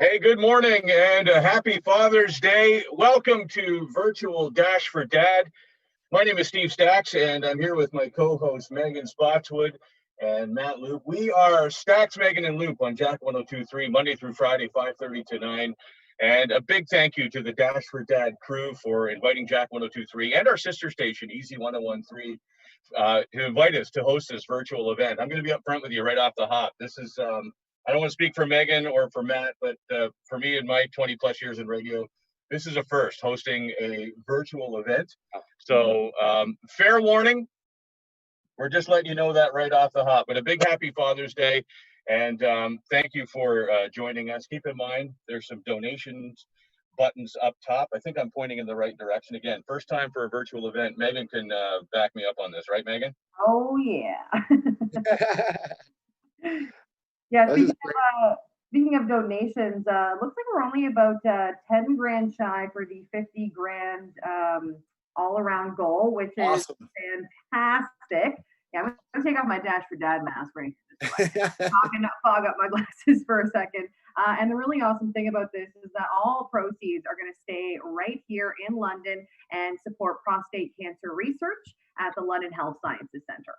Hey, good morning and a happy Father's Day. Welcome to Virtual Dash for Dad. My name is Steve Stacks, and I'm here with my co-hosts Megan Spotswood and Matt Loop. We are Stacks, Megan, and Loop on Jack 102.3, Monday through Friday, 5:30 to 9. And a big thank you to the Dash for Dad crew for inviting Jack 102.3 and our sister station, Easy 101.3, to invite us to host this virtual event. I'm going to be up front with you right off the hop. This is I don't want to speak for Megan or for Matt, but for me and my 20 plus years in radio, this is a first, hosting a virtual event. So fair warning, we're just letting you know that right off the hop. But a big happy Father's Day, and thank you for joining us. Keep in mind, there's some donations buttons up top. I think I'm pointing in the right direction. Again, first time for a virtual event. Megan can back me up on this, right, Megan? Oh, yeah. Yeah, speaking of donations, looks like we're only about 10 grand shy for the 50 grand all around goal, which is awesome. Fantastic. Yeah, I'm going to take off my Dash for Dad mask right now. Fog up my glasses for a second. And the really awesome thing about this is that all proceeds are going to stay right here in London and support prostate cancer research at the London Health Sciences Centre.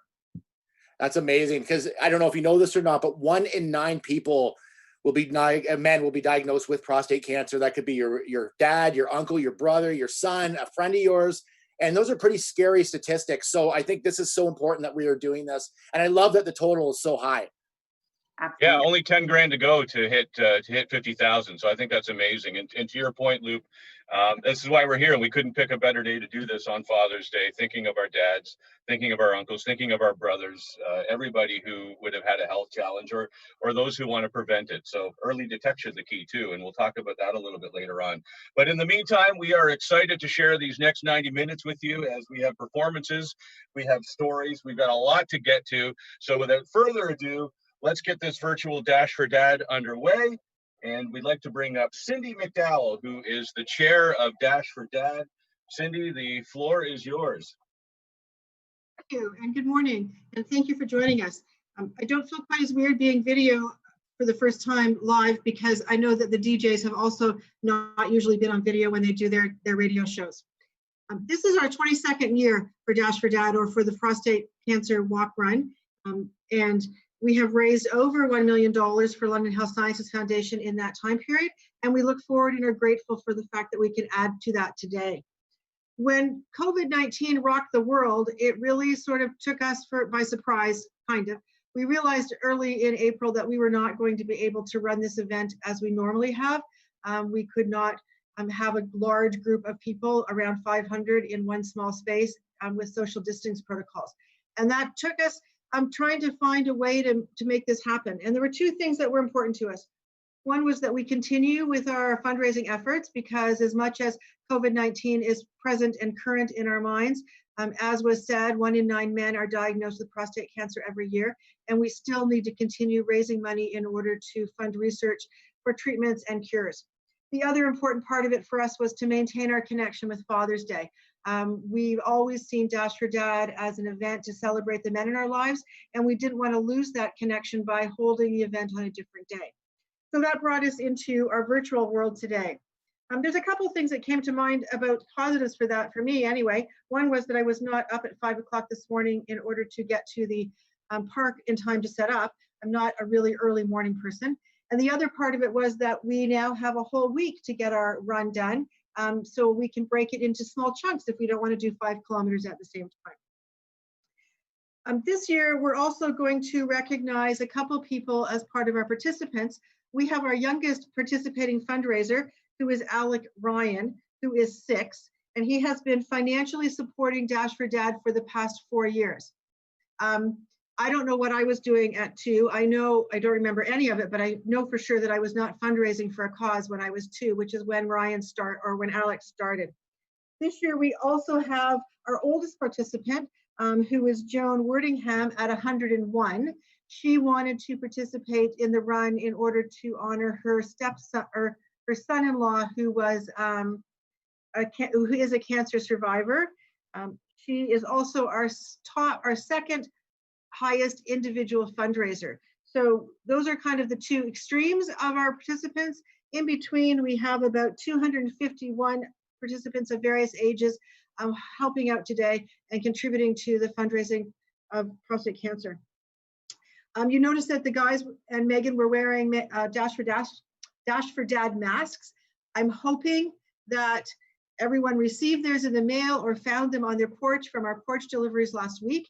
That's amazing, because I don't know if you know this or not, but 1 in 9 people men will be diagnosed with prostate cancer. That could be your dad, your uncle, your brother, your son, a friend of yours. And those are pretty scary statistics. So I think this is so important that we are doing this. And I love that the total is so high. Absolutely. Yeah, only 10 grand to go to hit 50,000. So I think that's amazing. And to your point, Loop, this is why we're here. And we couldn't pick a better day to do this on Father's Day, thinking of our dads, thinking of our uncles, thinking of our brothers, everybody who would have had a health challenge or those who want to prevent it. So early detection is the key too. And we'll talk about that a little bit later on. But in the meantime, we are excited to share these next 90 minutes with you as we have performances, we have stories, we've got a lot to get to. So without further ado, let's get this virtual Dash for Dad underway. And we'd like to bring up Cindy McDowell, who is the chair of Dash for Dad. Cindy, the floor is yours. Thank you, and good morning, and thank you for joining us. I don't feel quite as weird being video for the first time live, because I know that the DJs have also not usually been on video when they do their radio shows. This is our 22nd year for Dash for Dad, or for the Prostate Cancer Walk Run, and we have raised over $1 million for London Health Sciences Foundation in that time period, and we look forward and are grateful for the fact that we can add to that today. When COVID-19 rocked the world, it really sort of took us by surprise, kind of. We realized early in April that we were not going to be able to run this event as we normally have. We could not have a large group of people, around 500 in one small space, with social distance protocols. And that took us trying to find a way to make this happen. And there were two things that were important to us. One was that we continue with our fundraising efforts, because as much as COVID-19 is present and current in our minds, as was said, 1 in 9 men are diagnosed with prostate cancer every year, and we still need to continue raising money in order to fund research for treatments and cures. The other important part of it for us was to maintain our connection with Father's Day. We've always seen Dash for Dad as an event to celebrate the men in our lives, and we didn't want to lose that connection by holding the event on a different day. So that brought us into our virtual world today. There's a couple of things that came to mind about positives for that, for me anyway. One was that I was not up at 5 o'clock this morning in order to get to the park in time to set up. I'm not a really early morning person. And the other part of it was that we now have a whole week to get our run done. So we can break it into small chunks if we don't want to do 5 kilometers at the same time. This year, we're also going to recognize a couple people as part of our participants. We have our youngest participating fundraiser, who is Alec Ryan, who is 6, and he has been financially supporting Dash for Dad for the past 4 years. I don't know what I was doing at 2. I don't remember any of it, but I know for sure that I was not fundraising for a cause when I was 2, which is when when Alex started. This year, we also have our oldest participant, who is Joan Wordingham at 101. She wanted to participate in the run in order to honor her stepson, or her son-in-law, who is a cancer survivor. She is also our second highest individual fundraiser. So those are kind of the two extremes of our participants. In between, we have about 251 participants of various ages helping out today and contributing to the fundraising of prostate cancer. You notice that the guys and Megan were wearing Dash for Dad masks. I'm hoping that everyone received theirs in the mail or found them on their porch from our porch deliveries last week.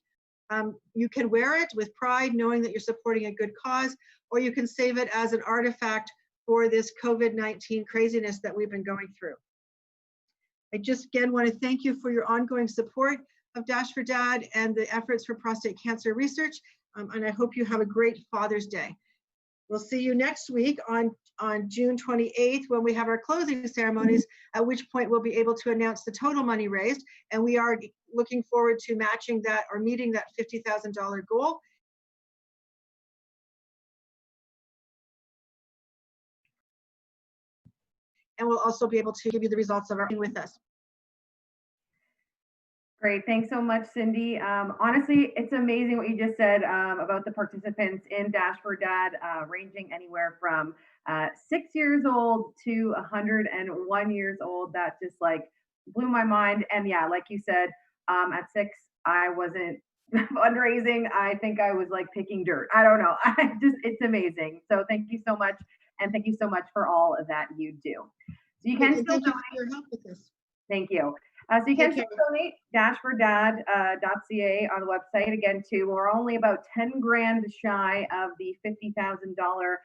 You can wear it with pride, knowing that you're supporting a good cause, or you can save it as an artifact for this COVID-19 craziness that we've been going through. I just again want to thank you for your ongoing support of Dash for Dad and the efforts for prostate cancer research. And I hope you have a great Father's Day. We'll see you next week on June 28th when we have our closing ceremonies, at which point we'll be able to announce the total money raised. And we are looking forward to matching that or meeting that $50,000 goal. And we'll also be able to give you the results of our with us. Great, thanks so much, Cindy. Honestly, it's amazing what you just said about the participants in Dash for Dad, ranging anywhere from 6 years old to 101 years old. That just like blew my mind. And yeah, like you said, at 6, I wasn't fundraising. I think I was like picking dirt. I don't know. It's amazing. So thank you so much. And thank you so much for all of that you do. So you can still donate. For your help with this. Thank you. So you can still donate dashfordad.ca on the website again too. We're only about 10 grand shy of the $50,000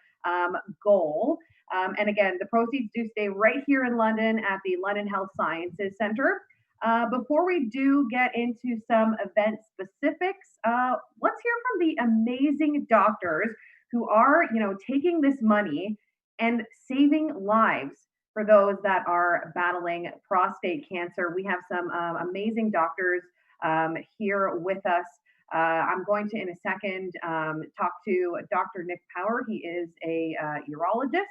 goal. And again, the proceeds do stay right here in London at the London Health Sciences Centre. Before we do get into some event specifics, let's hear from the amazing doctors who are, taking this money and saving lives for those that are battling prostate cancer. We have some amazing doctors here with us. I'm going to, in a second, talk to Dr. Nick Power. He is a urologist.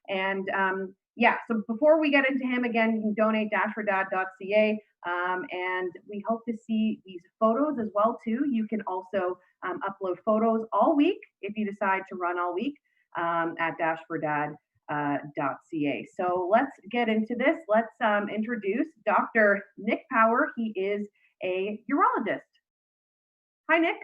And so before we get into him, again, you can donate dashfordad.ca. And we hope to see these photos as well, too. You can also upload photos all week if you decide to run all week at dashfordad.ca. So let's get into this. Let's introduce Dr. Nick Power. He is a urologist. Hi, Nick.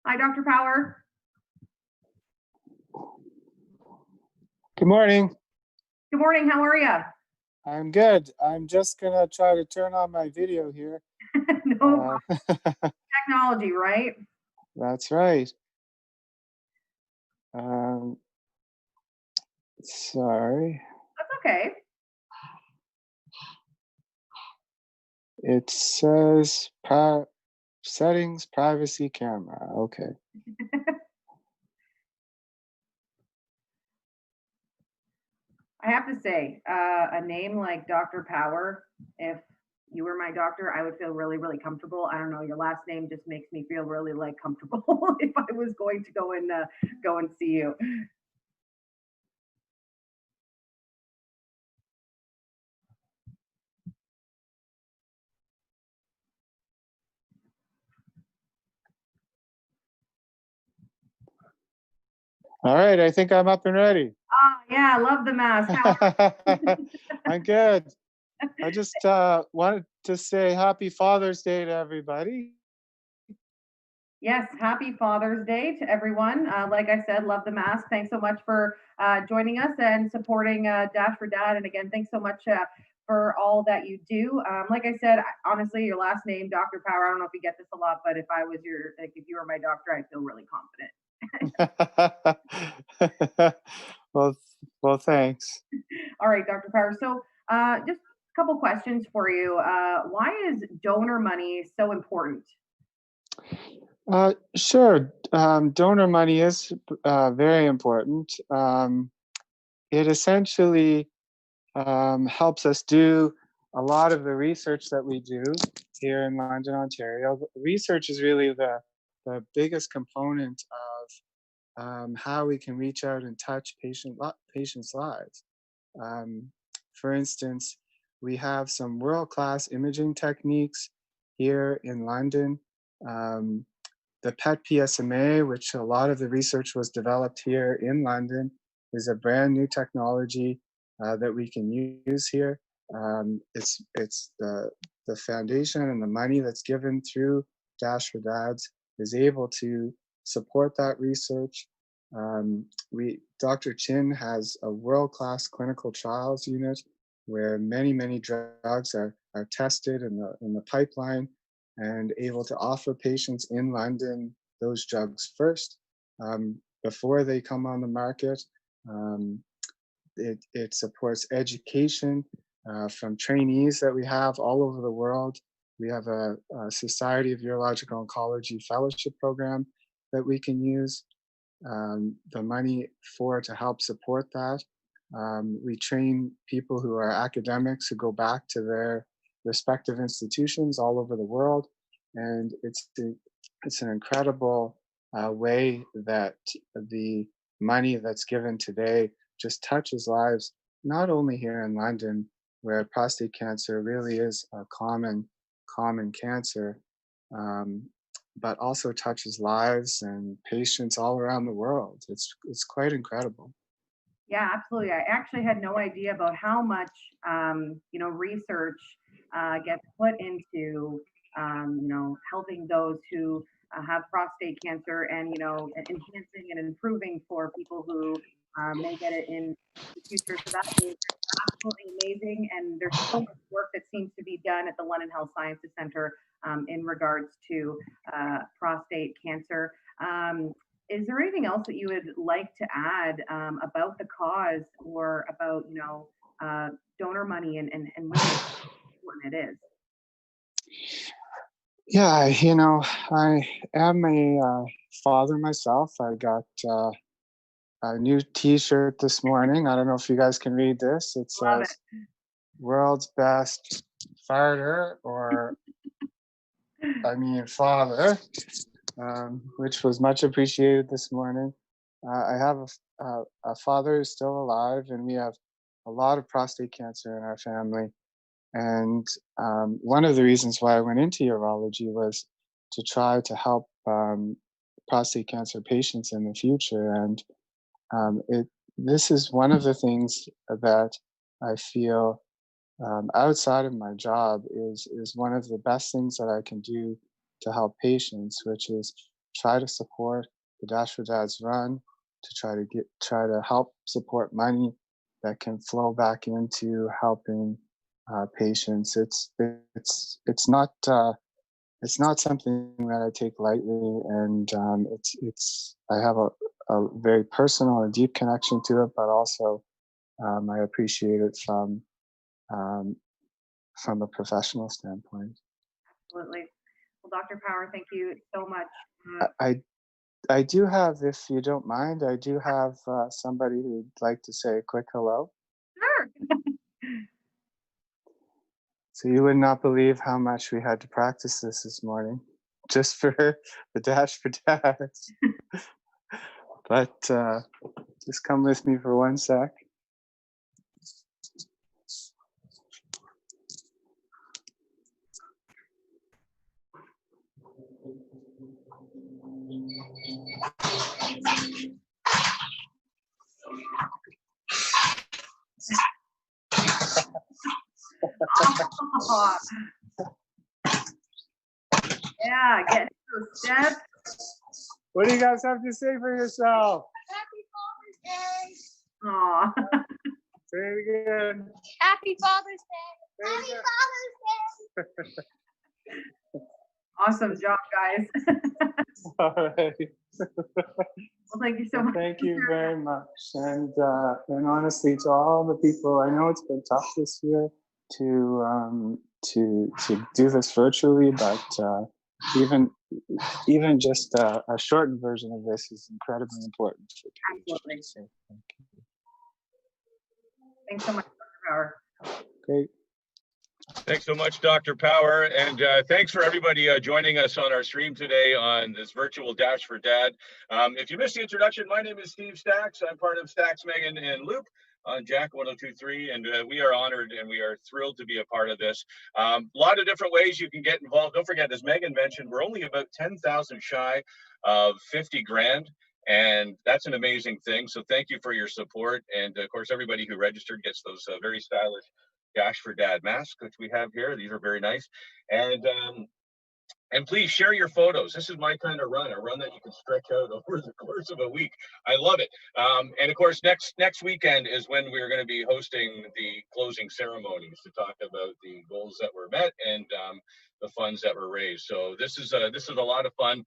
Hi, Dr. Power. Good morning. Good morning. How are you? I'm good. I'm just going to try to turn on my video here. No technology, right? That's right. Sorry. That's okay. It says settings, privacy, camera. Okay. I have to say, a name like Dr. Power, if you were my doctor, I would feel really, really comfortable. I don't know, your last name just makes me feel really like comfortable if I was going to go and see you. All right, I think I'm up and ready. Oh, yeah, I love the mask. I'm good. I just wanted to say happy Father's Day to everybody. Yes, happy Father's Day to everyone. Like I said, love the mask. Thanks so much for joining us and supporting Dash for Dad. And again, thanks so much for all that you do. Like I said, honestly, your last name, Dr. Power, I don't know if you get this a lot, but if you were my doctor, I'd feel really confident. well, thanks. All right, Dr. Power. So just a couple questions for you. Why is donor money so important? Sure. Donor money is very important. It essentially helps us do a lot of the research that we do here in London, Ontario. Research is really the biggest component of how we can reach out and touch patients' lives. For instance, we have some world-class imaging techniques here in London. the PET PSMA, which a lot of the research was developed here in London, is a brand new technology that we can use here. It's the foundation and the money that's given through Dash for Dads is able to support that research. Dr. Chin has a world-class clinical trials unit where many drugs are tested in the pipeline and able to offer patients in London those drugs first before they come on the market. It supports education from trainees that we have all over the world. We have a Society of Urological Oncology fellowship program that we can use the money to help support that. We train people who are academics who go back to their respective institutions all over the world, and it's an incredible way that the money that's given today just touches lives, not only here in London, where prostate cancer really is a common cancer, but also touches lives and patients all around the world. It's quite incredible. Yeah, absolutely. I actually had no idea about how much research gets put into helping those who have prostate cancer, and enhancing and improving for people who may get it in the future. So that is absolutely amazing, and there's so much work that seems to be done at the London Health Sciences Centre in regards to prostate cancer. Is there anything else that you would like to add about the cause, or about donor money and really how important it is? Yeah, I am a father myself. I got a new T-shirt this morning. I don't know if you guys can read this. It says "World's Best Farter," or father, which was much appreciated this morning. I have a father who's still alive, and we have a lot of prostate cancer in our family. And one of the reasons why I went into urology was to try to help prostate cancer patients in the future. And this is one of the things that I feel outside of my job is one of the best things that I can do to help patients, which is try to support the Dash for Dads run, to try to help support money that can flow back into helping patients. It's not something that I take lightly, and I have a very personal and deep connection to it, but also I appreciate it from a professional standpoint. Absolutely. Well, Dr. Power, thank you so much. I do have, if you don't mind, I do have somebody who'd like to say a quick hello. Sure. So you would not believe how much we had to practice this morning, just for the Dash for Dads. But just come with me for 1 sec. Yeah, get those steps. What do you guys have to say for yourself? Happy Father's Day. Aw. Say it again. Happy Father's Day. Happy Father's Day. Awesome job, guys. All right. Well, thank you so much. Thank you very much. And honestly, to all the people, I know it's been tough this year to do this virtually, but even just a shortened version of this is incredibly important for Absolutely. So thank you. Thanks so much, Dr. Power. Great. Thanks so much, Dr. Power. And thanks for everybody joining us on our stream today on this virtual Dash for Dad. If you missed the introduction, my name is Steve Stacks. I'm part of Stacks, Megan, and Luke. on Jack 102.3, and we are honored and we are thrilled to be a part of this. A lot of different ways you can get involved. Don't forget, as Megan mentioned, we're only about 10,000 shy of 50 grand. And that's an amazing thing. So thank you for your support. And of course, everybody who registered gets those very stylish Dash for Dad masks, which we have here. These are very nice. And please share your photos. This is my kind of run, a run that you can stretch out over the course of a week. I love it. And of course, next weekend is when we're going to be hosting the closing ceremonies to talk about the goals that were met and the funds that were raised. So this is a lot of fun.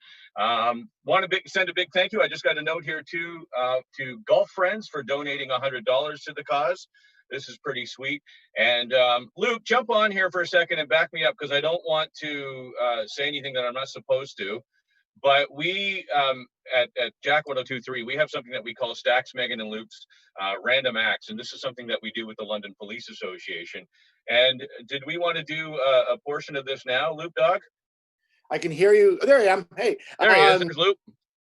Want to send a big thank you. I just got a note here too to Golf Friends for donating $100 to the cause. This is pretty sweet. And Luke, jump on here for a second and back me up, because I don't want to say anything that I'm not supposed to. But we at Jack 102.3, we have something that we call Stacks, Megan, and Luke's Random Acts. And this is something that we do with the London Police Association. And did we want to do a portion of this now, Luke Dog? I can hear you. There I am. Hey. There he is. There's Luke.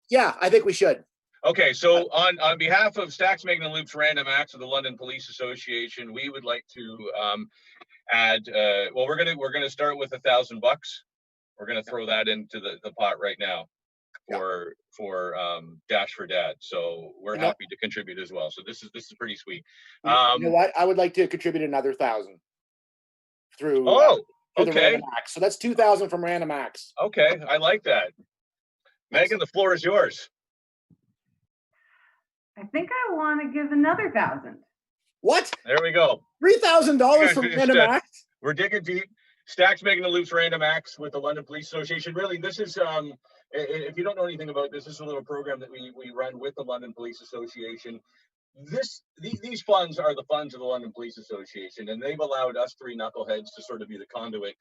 Yeah, I think we should. Okay, so on behalf of Stacks, Megan, and Luke's Random Acts of the London Police Association, we would like to add. Well, we're gonna start with $1,000. We're gonna throw that into the pot right now for Dash for Dad. So we're happy to contribute as well. So this is pretty sweet. You know what? I would like to contribute another 1,000 through. The Random Acts. So that's 2,000 from Random Acts. Okay, I like that. Megan, the floor is yours. I think I want to give another 1,000. What? There we go. $3,000 from Random Acts. We're digging deep. Stacks, Megan, and Luke's Random Acts with the London Police Association. Really, this is if you don't know anything about this, this is a little program that we run with the London Police Association. These funds are the funds of the London Police Association, and they've allowed us three knuckleheads to sort of be the conduit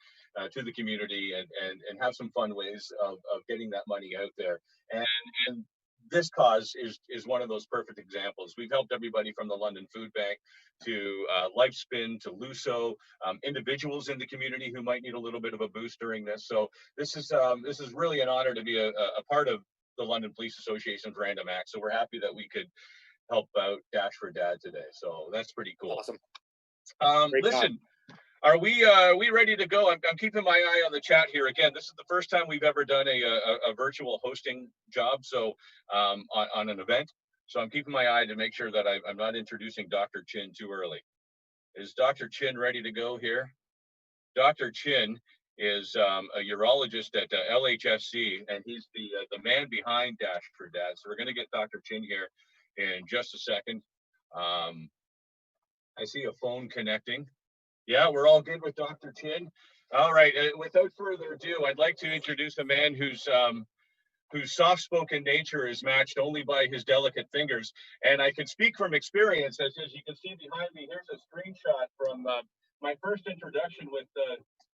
to the community and have some fun ways of getting that money out there. And this cause is one of those perfect examples. We've helped everybody from the London Food Bank to Lifespin to Luso, individuals in the community who might need a little bit of a boost during this. So this is really an honor to be a part of the London Police Association's Random Act. So we're happy that we could help out Dash for Dad today. So that's pretty cool. Awesome. Listen, are we ready to go? I'm keeping my eye on the chat here. Again, this is the first time we've ever done a virtual hosting job, so on an event. So I'm keeping my eye to make sure that I'm not introducing Dr. Chin too early. Is Dr. Chin ready to go here? Dr. Chin is a urologist at LHSC, and he's the man behind Dash for Dad. So we're going to get Dr. Chin here in just a second. I see a phone connecting. Yeah, we're all good with Dr. Chin. All right, without further ado, I'd like to introduce a man whose soft-spoken nature is matched only by his delicate fingers. And I can speak from experience, as you can see behind me, here's a screenshot from my first introduction with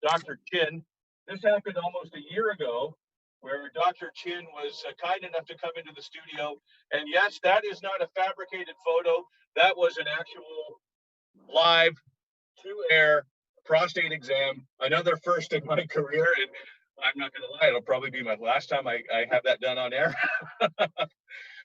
Dr. Chin. This happened almost a year ago, where Dr. Chin was kind enough to come into the studio. And yes, that is not a fabricated photo. That was an actual live to-air prostate exam, another first in my career. And I'm not going to lie, it'll probably be my last time I have that done on air.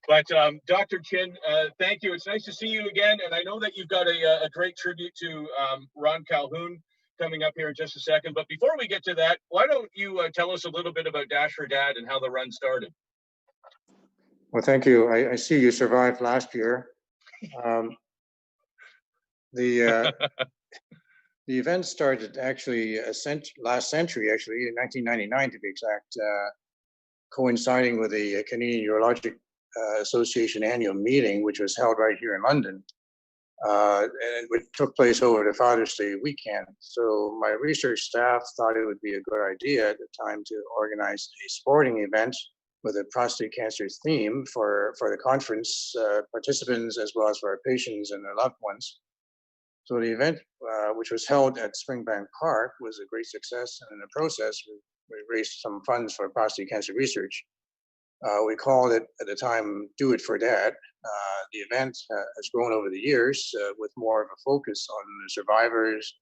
But Dr. Chin, thank you. It's nice to see you again. And I know that you've got a great tribute to Ron Calhoun coming up here in just a second. But before we get to that, why don't you tell us a little bit about Dash for Dad and how the run started? Well, thank you. I see you survived last year. The event started actually last century, actually in 1999 to be exact, coinciding with the Canadian Urologic Association annual meeting, which was held right here in London, and it took place over the Father's Day weekend. So my research staff thought it would be a good idea at the time to organize a sporting event with a prostate cancer theme for the conference participants as well as for our patients and their loved ones. So the event, which was held at Springbank Park, was a great success, and in the process, we raised some funds for prostate cancer research. We called it at the time "Do It for Dad." The event has grown over the years with more of a focus on the survivors,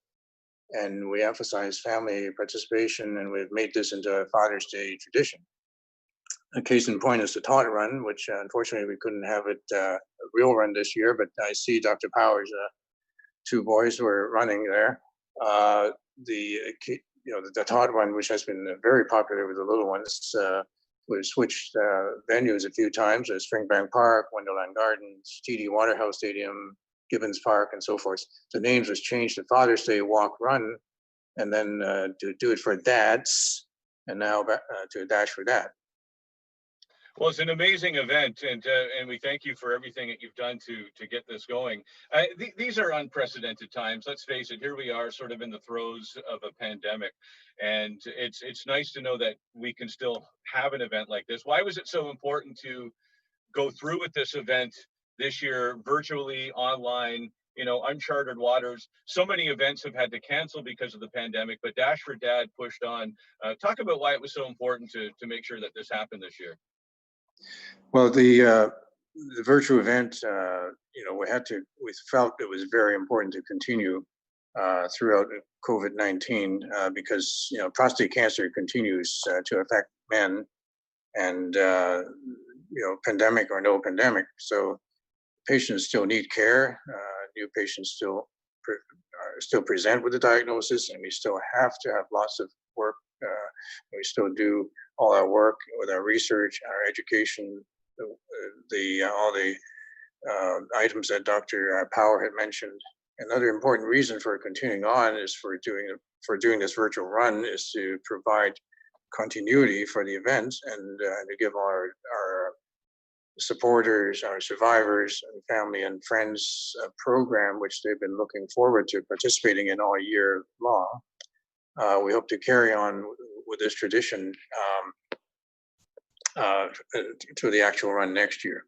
and we emphasize family participation, and we've made this into a Father's Day tradition. A case in point is the Tot Run, which unfortunately we couldn't have it a real run this year, but I see Dr. Powers, two boys were running there. The Tot Run, which has been very popular with the little ones, we've switched venues a few times. Springbank Park, Wonderland Gardens, TD Waterhouse Stadium, Gibbons Park, and so forth. The names was changed to Father's Day Walk Run, and then to Do It for Dads, and now back to Dash for Dad. Well, it's an amazing event, and we thank you for everything that you've done to get this going. These are unprecedented times. Let's face it. Here we are, sort of in the throes of a pandemic, and it's nice to know that we can still have an event like this. Why was it so important to go through with this event this year, virtually, online? You know, uncharted waters. So many events have had to cancel because of the pandemic, but Dash for Dad pushed on. Talk about why it was so important to make sure that this happened this year. Well, the virtual event, we felt it was very important to continue throughout COVID-19 because, prostate cancer continues to affect men, and, pandemic or no pandemic. So patients still need care. New patients still present with the diagnosis, and we still have to have lots of work. We still do all our work with our research, our education, all the items that Dr. Power had mentioned. Another important reason for continuing on is for doing this virtual run is to provide continuity for the event, and to give our supporters, our survivors, and family and friends a program which they've been looking forward to participating in all year long. We hope to carry on with this tradition to the actual run next year.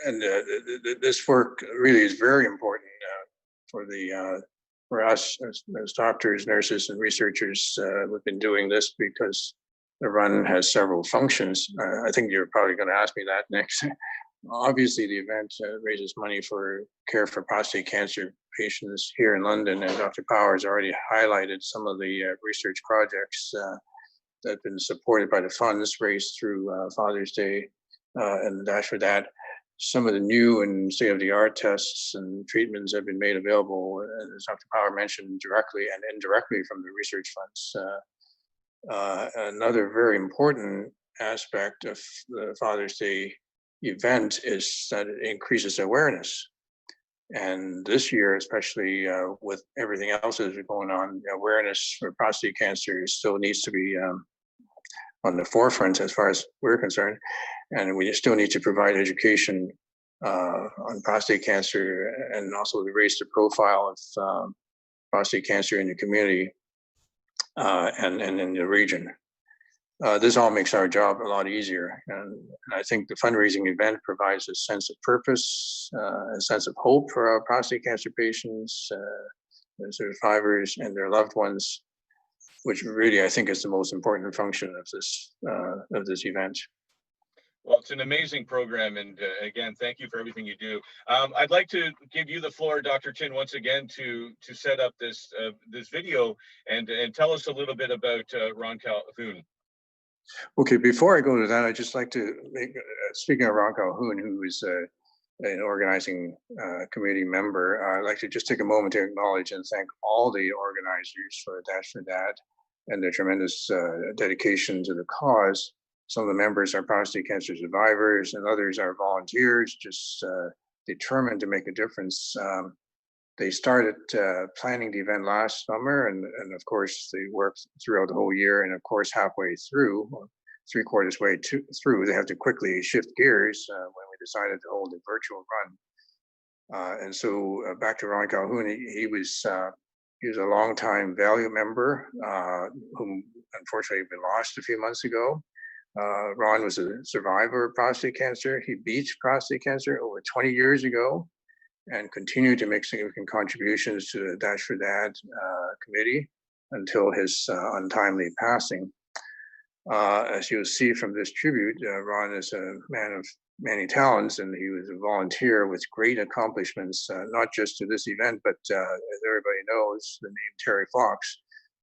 And this work really is very important for us as doctors, nurses, and researchers. We've been doing this because the run has several functions. I think you're probably going to ask me that next. Obviously, the event raises money for care for prostate cancer patients here in London, and Dr. Powers already highlighted some of the research projects that have been supported by the funds raised through Father's Day and Dash for Dad. Some of the new and state-of-the-art tests and treatments have been made available, as Dr. Power mentioned, directly and indirectly from the research funds. Another very important aspect of the Father's Day event is that it increases awareness. And this year, especially with everything else that's going on, awareness for prostate cancer still needs to be on the forefront as far as we're concerned. And we still need to provide education on prostate cancer, and also to raise the profile of prostate cancer in the community and in the region. This all makes our job a lot easier. And I think the fundraising event provides a sense of purpose, a sense of hope for our prostate cancer patients, the survivors, and their loved ones, which really I think is the most important function of this event. Well, it's an amazing program, and again, thank you for everything you do. I'd like to give you the floor, Dr. Chin, once again to set up this video and tell us a little bit about Ron Calhoun. Okay, before I go to that, I'd just like to make, speaking of Ron Calhoun, who is an organizing committee member, I'd like to just take a moment to acknowledge and thank all the organizers for Dash for Dad and their tremendous dedication to the cause. Some of the members are prostate cancer survivors, and others are volunteers, just determined to make a difference. They started planning the event last summer, and of course they worked throughout the whole year. And of course, halfway through, three-quarters way through, they have to quickly shift gears when we decided to hold a virtual run. And so back to Ron Calhoun, he was a longtime Value member whom unfortunately we lost a few months ago. Ron was a survivor of prostate cancer. He beat prostate cancer over 20 years ago and continued to make significant contributions to the Dash for Dad committee until his untimely passing. As you'll see from this tribute, Ron is a man of many talents, and he was a volunteer with great accomplishments, not just to this event, but as everybody knows, the name Terry Fox.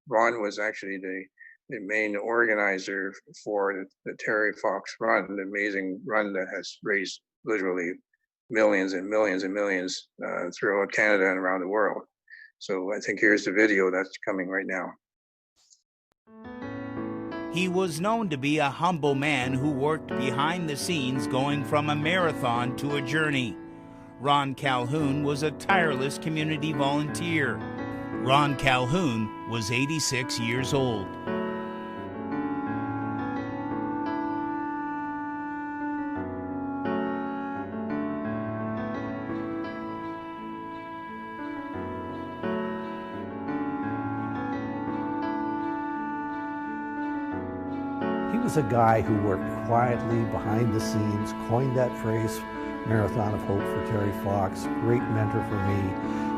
Ron was actually the the main organizer for the Terry Fox Run, the amazing run that has raised literally millions and millions and millions throughout Canada and around the world. So I think here's the video that's coming right now. He was known to be a humble man who worked behind the scenes, going from a marathon to a journey. Ron Calhoun was a tireless community volunteer. Ron Calhoun was 86 years old. He was a guy who worked quietly behind the scenes, coined that phrase, Marathon of Hope for Terry Fox, great mentor for me.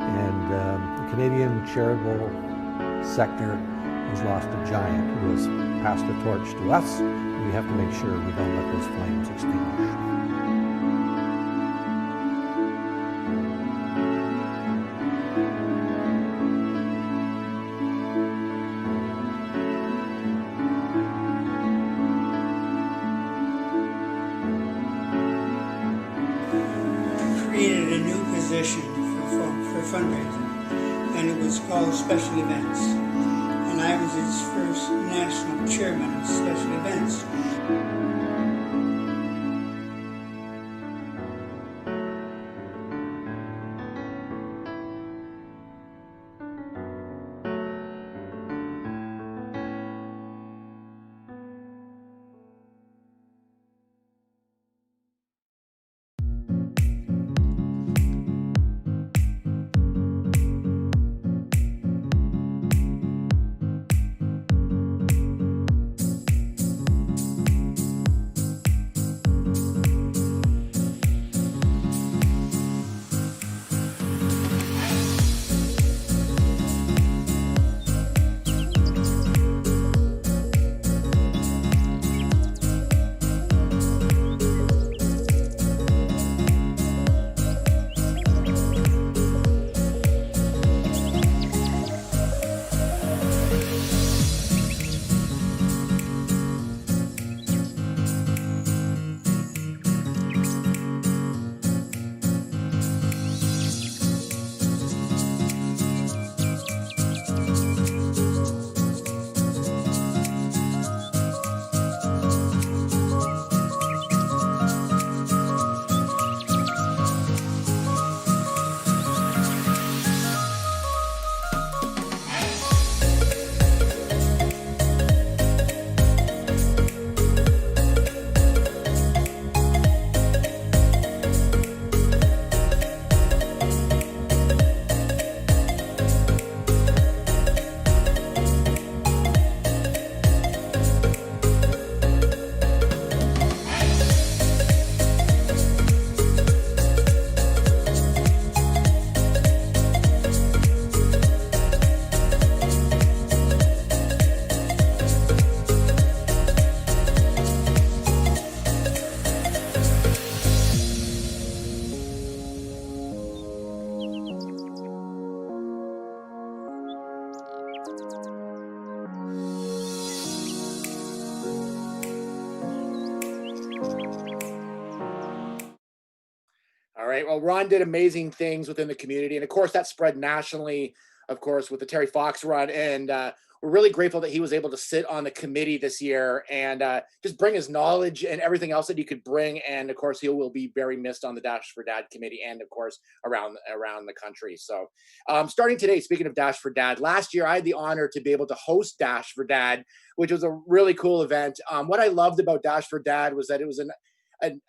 And the Canadian charitable sector has lost a giant who has passed the torch to us. We have to make sure we don't let those flames extinguish. Created a new position for fundraising, and it was called Special Events. And I was its first national chairman of Special Events. All right. Well, Ron did amazing things within the community. And of course, that spread nationally, of course, with the Terry Fox Run. And we're really grateful that he was able to sit on the committee this year and just bring his knowledge and everything else that he could bring. And of course, he will be very missed on the Dash for Dad committee and of course, around the country. So starting today, speaking of Dash for Dad, last year I had the honor to be able to host Dash for Dad, which was a really cool event. What I loved about Dash for Dad was that it was an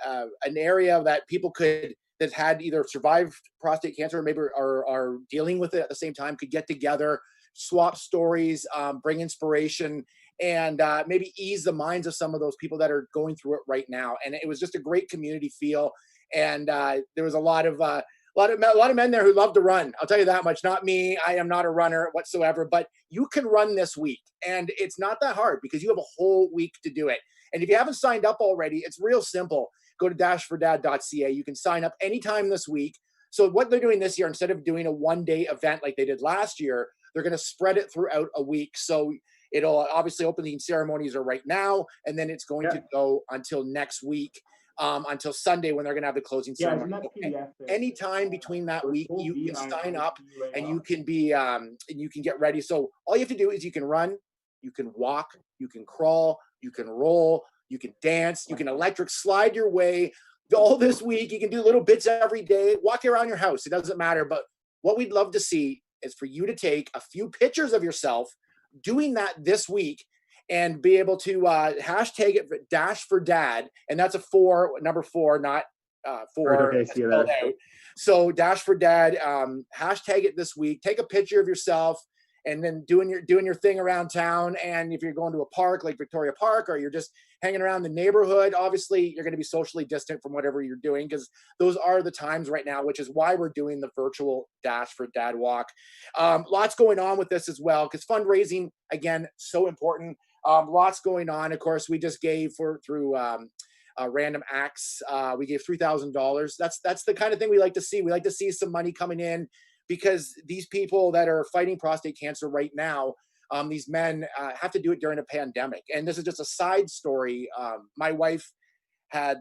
area that people that had either survived prostate cancer or maybe are dealing with it at the same time could get together, swap stories, bring inspiration, and maybe ease the minds of some of those people that are going through it right now. And it was just a great community feel. And there was a lot of men there who love to run. I'll tell you that much. Not me. I am not a runner whatsoever, but you can run this week. And it's not that hard because you have a whole week to do it. And if you haven't signed up already, it's real simple. Go to dashfordad.ca. You can sign up anytime this week. So what they're doing this year, instead of doing a one-day event like they did last year, they're going to spread it throughout a week. So It'll obviously opening ceremonies are right now, and then it's going to go until next week, until Sunday when they're going to have the closing ceremony. Anytime between that week, you can sign up and you can be and you can get ready. So all you have to do is you can run, you can walk, you can crawl, you can roll, you can dance, you can electric slide your way all this week. You can do little bits every day, walk around your house. It doesn't matter. But what we'd love to see is for you to take a few pictures of yourself doing that this week and be able to hashtag it Dash for Dad. And that's a number four, not four. Okay, see that. Out. So Dash for Dad, hashtag it this week. Take a picture of yourself and then doing your thing around town. And if you're going to a park like Victoria Park, or you're just hanging around the neighborhood, obviously you're going to be socially distant from whatever you're doing, because those are the times right now, which is why we're doing the virtual Dash for Dad walk. Lots going on with this as well, because fundraising, again, so important. Lots going on. Of course, we just gave through random acts. We gave $3,000. That's the kind of thing we like to see. We like to see some money coming in, because these people that are fighting prostate cancer right now, these men have to do it during a pandemic. And this is just a side story. My wife had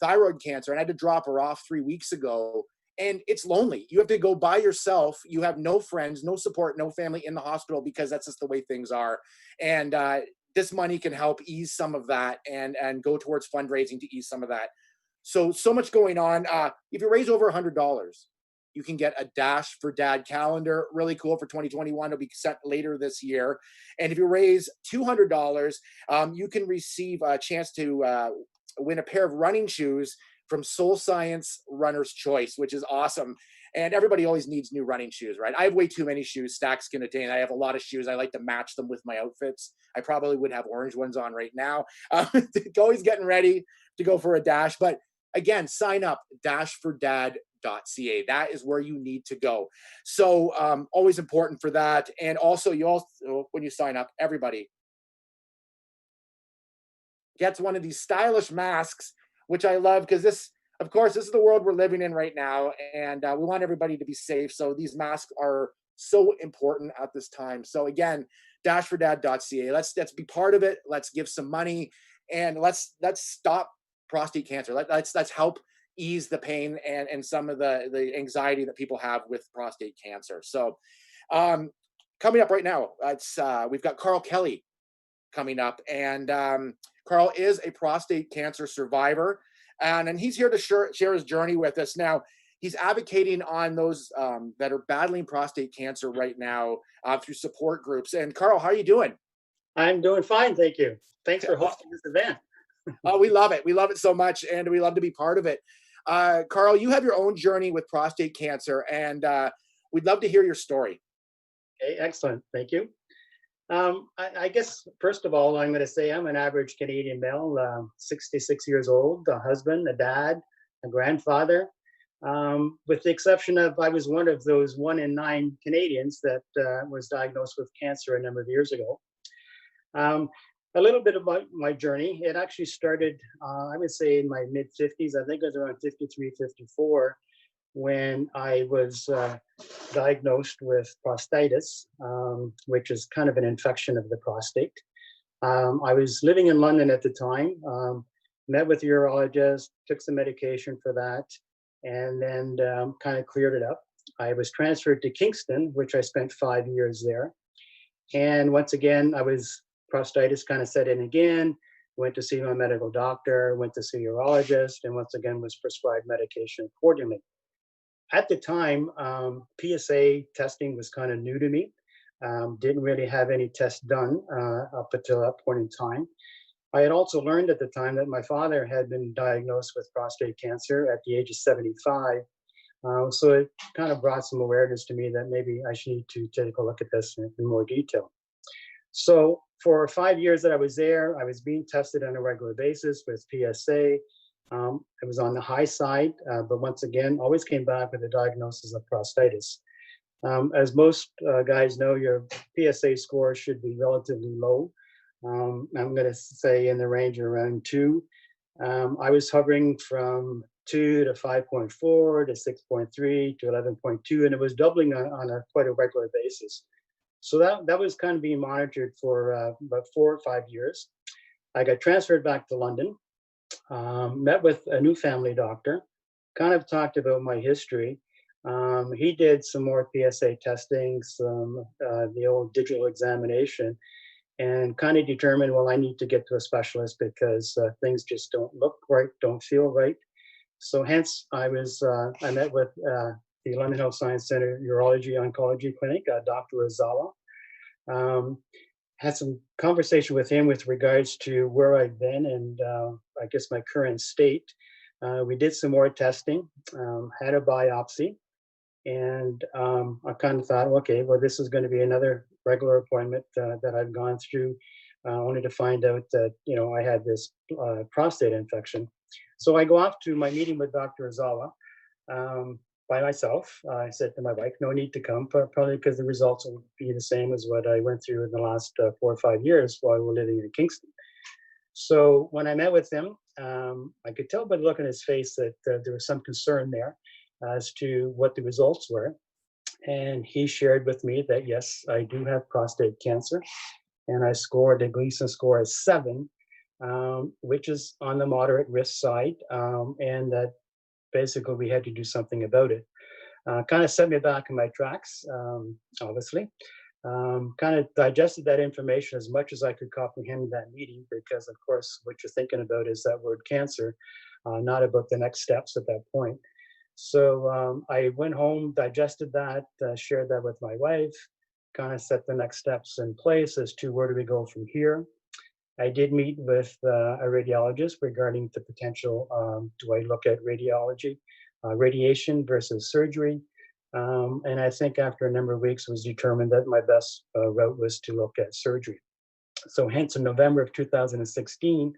thyroid cancer, and I had to drop her off 3 weeks ago. And it's lonely. You have to go by yourself. You have no friends, no support, no family in the hospital, because that's just the way things are. And this money can help ease some of that and go towards fundraising to ease some of that. So much going on. If you raise over $100, you can get a Dash for Dad calendar. Really cool for 2021. It'll be sent later this year. And if you raise $200, you can receive a chance to win a pair of running shoes from Soul Science Runner's Choice, which is awesome. And everybody always needs new running shoes, right? I have way too many shoes. Stacks can attain. I have a lot of shoes. I like to match them with my outfits. I probably would have orange ones on right now. Always getting ready to go for a dash. But again, sign up, dashfordad.ca. That is where you need to go. So always important for that. And also, when you sign up, everybody gets one of these stylish masks, which I love, because this is the world we're living in right now, and we want everybody to be safe. So these masks are so important at this time. So again, dashfordad.ca. Let's be part of it. Let's give some money, and let's stop prostate cancer. Let's help ease the pain and some of the anxiety that people have with prostate cancer. So coming up right now, we've got Carl Kelly coming up, and Carl is a prostate cancer survivor, and he's here to share his journey with us. Now, he's advocating on those that are battling prostate cancer right now through support groups. And Carl, how are you doing? I'm doing fine, thank you. Thanks for hosting this event. Oh, we love it. We love it so much, and we love to be part of it. Carl, you have your own journey with prostate cancer, and we'd love to hear your story. Okay, excellent. Thank you. I guess, first of all, I'm going to say I'm an average Canadian male, 66 years old, a husband, a dad, a grandfather, with the exception of I was one of those 1 in 9 Canadians that was diagnosed with cancer a number of years ago. A little bit about my journey. It actually started, I would say, in my mid-50s. I think it was around 53, 54, when I was diagnosed with prostatitis, which is kind of an infection of the prostate. I was living in London at the time, met with a urologist, took some medication for that, and then kind of cleared it up. I was transferred to Kingston, which I spent 5 years there. And once again, prostatitis kind of set in again, went to see my medical doctor, went to see a urologist, and once again was prescribed medication accordingly. At the time, PSA testing was kind of new to me. Didn't really have any tests done up until that point in time. I had also learned at the time that my father had been diagnosed with prostate cancer at the age of 75. So it kind of brought some awareness to me that maybe I should need to take a look at this in more detail. So for 5 years that I was there, I was being tested on a regular basis with PSA. It was on the high side, but once again, always came back with a diagnosis of prostatitis. As most guys know, your PSA score should be relatively low. I'm going to say in the range of around 2. I was hovering from 2 to 5.4 to 6.3 to 11.2, and it was doubling on quite a regular basis. So that was kind of being monitored for about 4 or 5 years. I got transferred back to London, met with a new family doctor, kind of talked about my history. He did some more PSA testing, some the old digital examination, and kind of determined, well, I need to get to a specialist because things just don't look right, don't feel right. So hence, I met with the London Health Science Center Urology Oncology Clinic, Dr. Ozawa. Had some conversation with him with regards to where I've been and I guess my current state. We did some more testing, had a biopsy, and I kind of thought, okay, well, this is going to be another regular appointment that I've gone through, only to find out that, I had this prostate infection. So I go off to my meeting with Dr. Ozawa by myself. I said to my wife, no need to come, probably because the results will be the same as what I went through in the last 4 or 5 years while we were living in Kingston. So when I met with him, I could tell by the look on his face that there was some concern there as to what the results were. And he shared with me that, yes, I do have prostate cancer. And I scored a Gleason score of 7, which is on the moderate risk side. And that basically we had to do something about it. Kind of set me back in my tracks, obviously. Kind of digested that information as much as I could comprehend in that meeting, because of course, what you're thinking about is that word cancer, not about the next steps at that point. So I went home, digested that, shared that with my wife, kind of set the next steps in place as to where do we go from here. I did meet with a radiologist regarding the potential, do I look at radiology, radiation versus surgery? And I think after a number of weeks, it was determined that my best route was to look at surgery. So hence in November of 2016,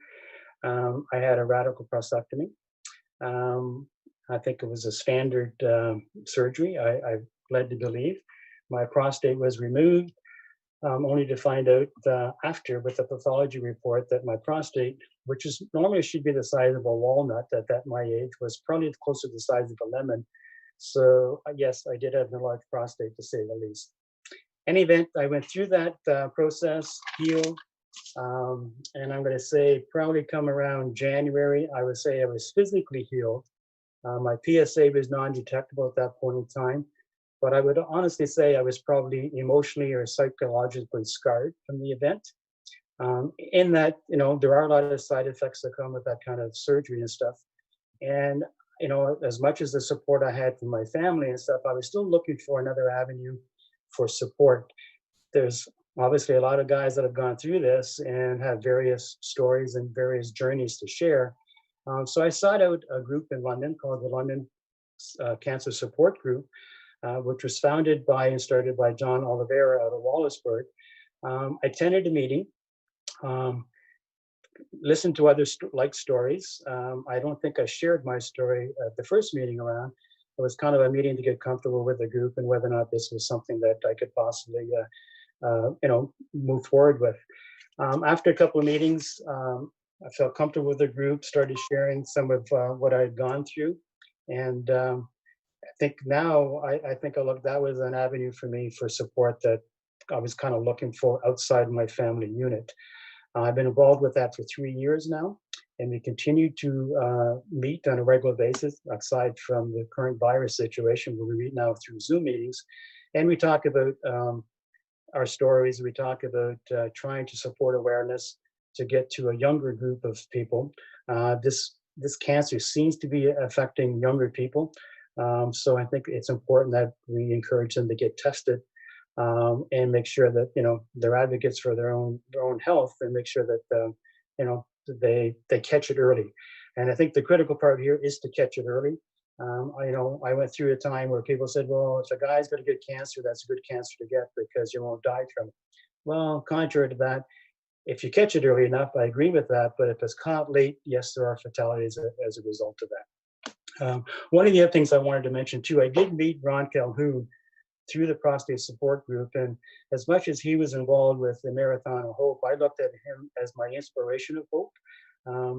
I had a radical prostatectomy. I think it was a standard surgery, I'm led to believe. My prostate was removed, only to find out after with the pathology report that my prostate, which is normally should be the size of a walnut at my age, was probably closer to the size of a lemon. So yes, I did have an enlarged prostate, to say the least. In any event, I went through that process, healed, and I'm going to say probably come around January, I would say I was physically healed. My PSA was non-detectable at that point in time, but I would honestly say I was probably emotionally or psychologically scarred from the event. In that, there are a lot of side effects that come with that kind of surgery and stuff. And, as much as the support I had from my family and stuff, I was still looking for another avenue for support. There's obviously a lot of guys that have gone through this and have various stories and various journeys to share. So I sought out a group in London called the London Cancer Support Group, which was founded by and started by John Oliveira out of Wallaceburg. I attended a meeting, listened to other stories. I don't think I shared my story at the first meeting around. It was kind of a meeting to get comfortable with the group and whether or not this was something that I could possibly, move forward with. After a couple of meetings, I felt comfortable with the group, started sharing some of what I had gone through. And I think now, I think that was an avenue for me for support that I was kind of looking for outside my family unit. I've been involved with that for 3 years now, and we continue to meet on a regular basis, aside from the current virus situation where we meet now through Zoom meetings. And we talk about our stories, we talk about trying to support awareness to get to a younger group of people. This cancer seems to be affecting younger people. So I think it's important that we encourage them to get tested and make sure that, they're advocates for their own health and make sure that, they catch it early. And I think the critical part here is to catch it early. I went through a time where people said, well, if a guy's going to get cancer, that's a good cancer to get because you won't die from it. Well, contrary to that, if you catch it early enough, I agree with that. But if it's caught late, yes, there are fatalities as a result of that. One of the other things I wanted to mention too, I did meet Ron Calhoun through the prostate support group. And as much as he was involved with the Marathon of Hope, I looked at him as my inspiration of hope.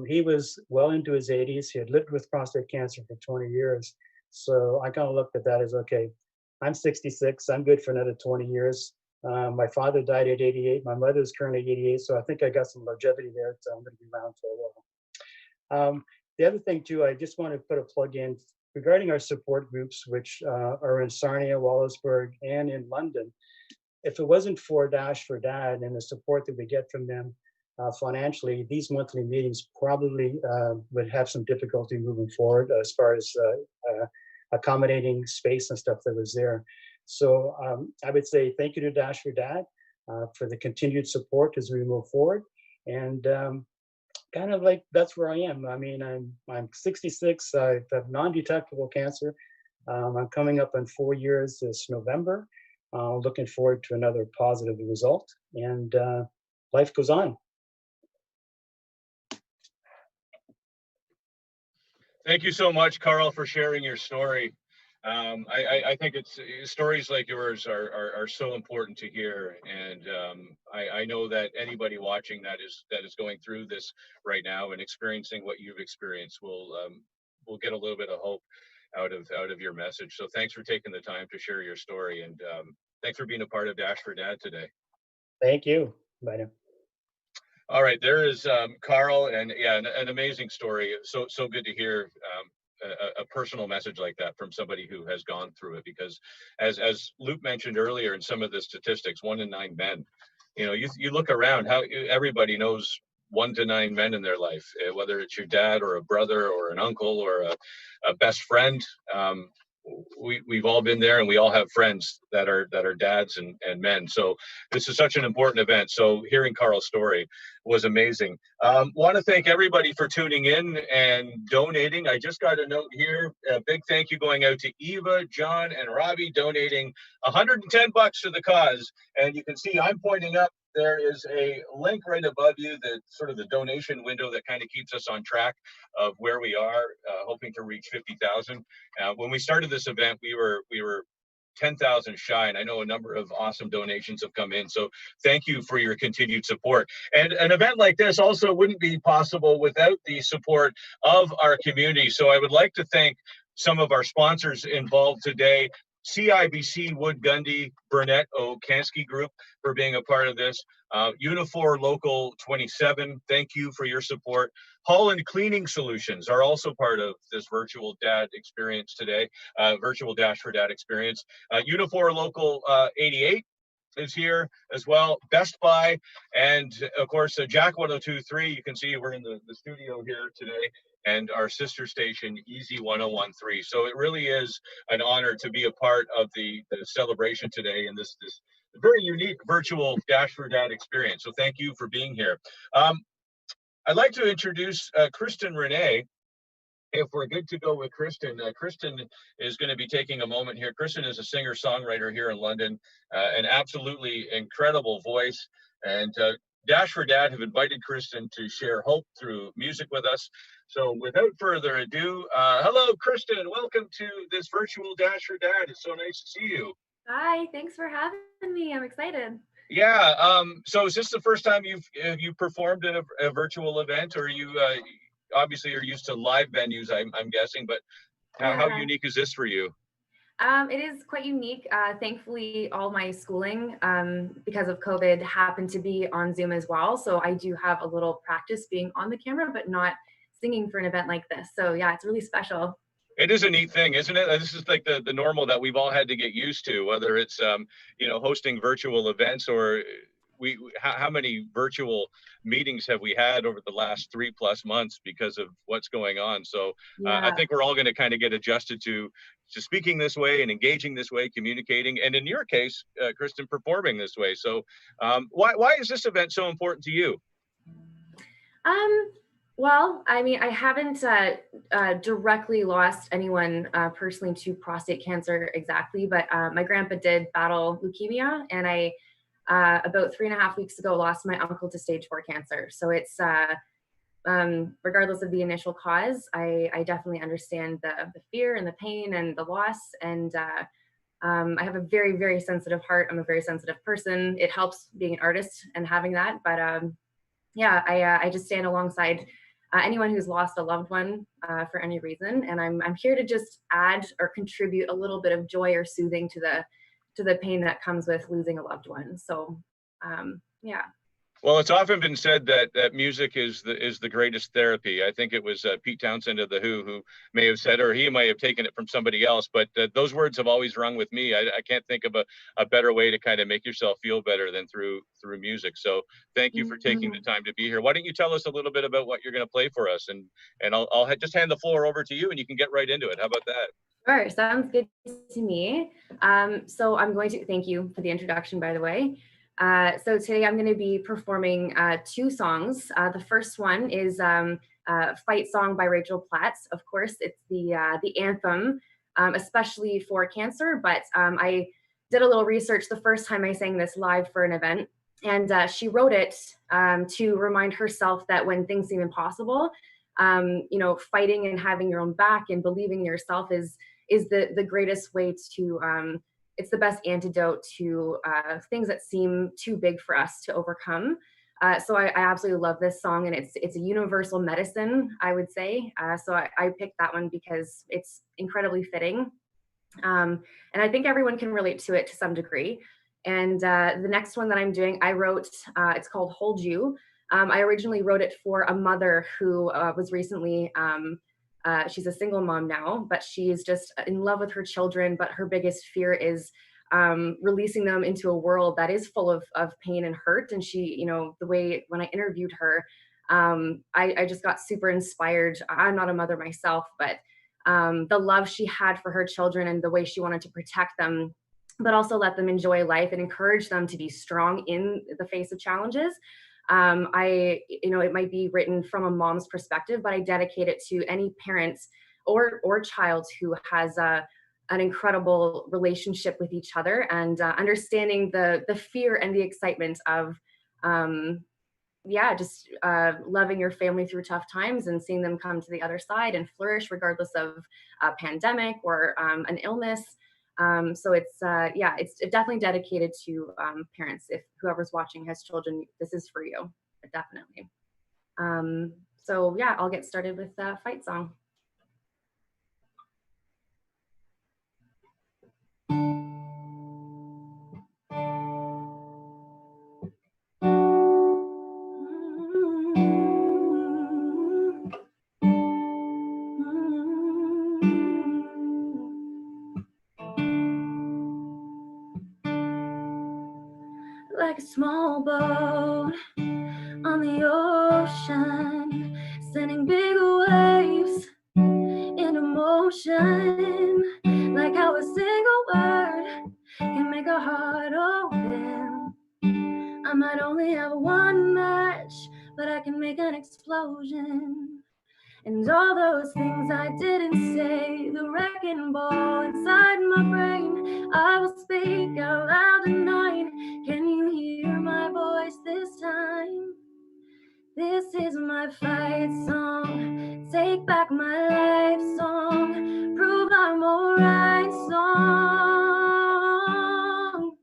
He was well into his 80s. He had lived with prostate cancer for 20 years. So I kind of looked at that as, okay, I'm 66. I'm good for another 20 years. My father died at 88. My mother's currently 88, so I think I got some longevity there, so I'm going to be around for a while. The other thing too, I just want to put a plug in regarding our support groups, which are in Sarnia, Wallaceburg, and in London. If it wasn't for Dash for Dad and the support that we get from them financially, these monthly meetings probably would have some difficulty moving forward as far as accommodating space and stuff that was there. So I would say thank you to Dash for Dad for the continued support as we move forward. And kind of like that's where I am. I mean, I'm 66. I have non-detectable cancer. I'm coming up on 4 years this November. Looking forward to another positive result, and life goes on. Thank you so much, Carl, for sharing your story. I think it's stories like yours are so important to hear, and I know that anybody watching that is going through this right now and experiencing what you've experienced will get a little bit of hope out of your message. So thanks for taking the time to share your story, and thanks for being a part of Dash for Dad today. Thank you. Bye now. All right, there is Carl, and yeah, an amazing story. So good to hear a personal message like that from somebody who has gone through it, because as Luke mentioned earlier in some of the statistics, 1 in 9 men, you look around, how everybody knows 1 to 9 men in their life, whether it's your dad or a brother or an uncle or a best friend. We've all been there, and we all have friends that are dads and men. So this is such an important event. So hearing Carl's story was amazing. Want to thank everybody for tuning in and donating. I just got a note here. A big thank you going out to Eva, John, and Robbie, donating $110 to the cause. And you can see I'm pointing up. There is a link right above you, that sort of the donation window that kind of keeps us on track of where we are, hoping to reach 50,000. When we started this event, we were 10,000 shy, and I know a number of awesome donations have come in. So thank you for your continued support. And an event like this also wouldn't be possible without the support of our community. So I would like to thank some of our sponsors involved today. CIBC Wood Gundy Burnett Okansky Group for being a part of this. Unifor Local 27, thank you for your support. Holland Cleaning Solutions are also part of this virtual dad experience today, virtual Dash for Dad experience. Unifor Local 88 is here as well. Best Buy, and of course Jack 1023. You can see we're in the studio here today, and our sister station Easy 1013. So it really is an honor to be a part of the celebration today in this very unique virtual Dash for Dad experience. So thank you for being here. I'd like to introduce Kristen Renee. If we're good to go with Kristen, Kristen is going to be taking a moment here. Kristen is a singer-songwriter here in London, an absolutely incredible voice. And Dash for Dad have invited Kristen to share hope through music with us. So without further ado, hello, Kristen. Welcome to this virtual Dash for Dad. It's so nice to see you. Hi, thanks for having me. I'm excited. Yeah. So is this the first time you've performed in a virtual event, or you obviously are used to live venues, I'm guessing, but how unique is this for you? It is quite unique. Thankfully, all my schooling, because of COVID, happened to be on Zoom as well. So I do have a little practice being on the camera, but not singing for an event like this. So yeah, it's really special. It is a neat thing, isn't it? This is like the normal that we've all had to get used to, whether it's hosting virtual events, or how many virtual meetings have we had over the last 3+ months because of what's going on? So I think we're all going to kind of get adjusted to speaking this way and engaging this way, communicating, and in your case, Kristen, performing this way. So why is this event so important to you? Well, I mean, I haven't directly lost anyone personally to prostate cancer exactly, but my grandpa did battle leukemia, and I about 3.5 weeks ago lost my uncle to stage 4 cancer. So it's regardless of the initial cause, I definitely understand the fear and the pain and the loss. And I have a very, very sensitive heart. I'm a very sensitive person. It helps being an artist and having that. But I just stand alongside anyone who's lost a loved one for any reason. And I'm here to just add or contribute a little bit of joy or soothing to the pain that comes with losing a loved one. So yeah. Well, it's often been said that music is the greatest therapy. I think it was Pete Townsend of The Who may have said, or he might have taken it from somebody else, but those words have always rung with me. I can't think of a better way to kind of make yourself feel better than through music. So thank you for taking the time to be here. Why don't you tell us a little bit about what you're going to play for us, and I'll just hand the floor over to you, and you can get right into it. How about that? Sure, sounds good to me. So I'm going to thank you for the introduction, by the way. So today I'm going to be performing 2 songs. The first one is Fight Song by Rachel Platt. Of course, it's the anthem, especially for cancer, but I did a little research the first time I sang this live for an event, and she wrote it to remind herself that when things seem impossible, you know, fighting and having your own back and believing in yourself is the greatest way to it's the best antidote to things that seem too big for us to overcome. So I absolutely love this song, and it's a universal medicine, I would say. So I picked that one because it's incredibly fitting. And I think everyone can relate to it to some degree. And the next one that I'm doing, I wrote, it's called Hold You. I originally wrote it for a mother who was recently, she's a single mom now, but she's just in love with her children, but her biggest fear is releasing them into a world that is full of pain and hurt. And she, you know, the way when I interviewed her, I just got super inspired. I'm not a mother myself, but the love she had for her children and the way she wanted to protect them, but also let them enjoy life and encourage them to be strong in the face of challenges. You know, it might be written from a mom's perspective, but I dedicate it to any parent or child who has an incredible relationship with each other, and understanding the fear and the excitement of just loving your family through tough times and seeing them come to the other side and flourish regardless of a pandemic or an illness. So it's definitely dedicated to parents. If whoever's watching has children, this is for you, definitely. So yeah, I'll get started with the Fight Song. Like a small boat on the ocean, sending big waves into motion. Like how a single word can make a heart open. I might only have one match, but I can make an explosion. And all those things I didn't say, the wrecking ball inside my brain, I will speak out loud tonight. Can you hear my voice this time? This is my fight song, take back my life song, prove I'm alright song.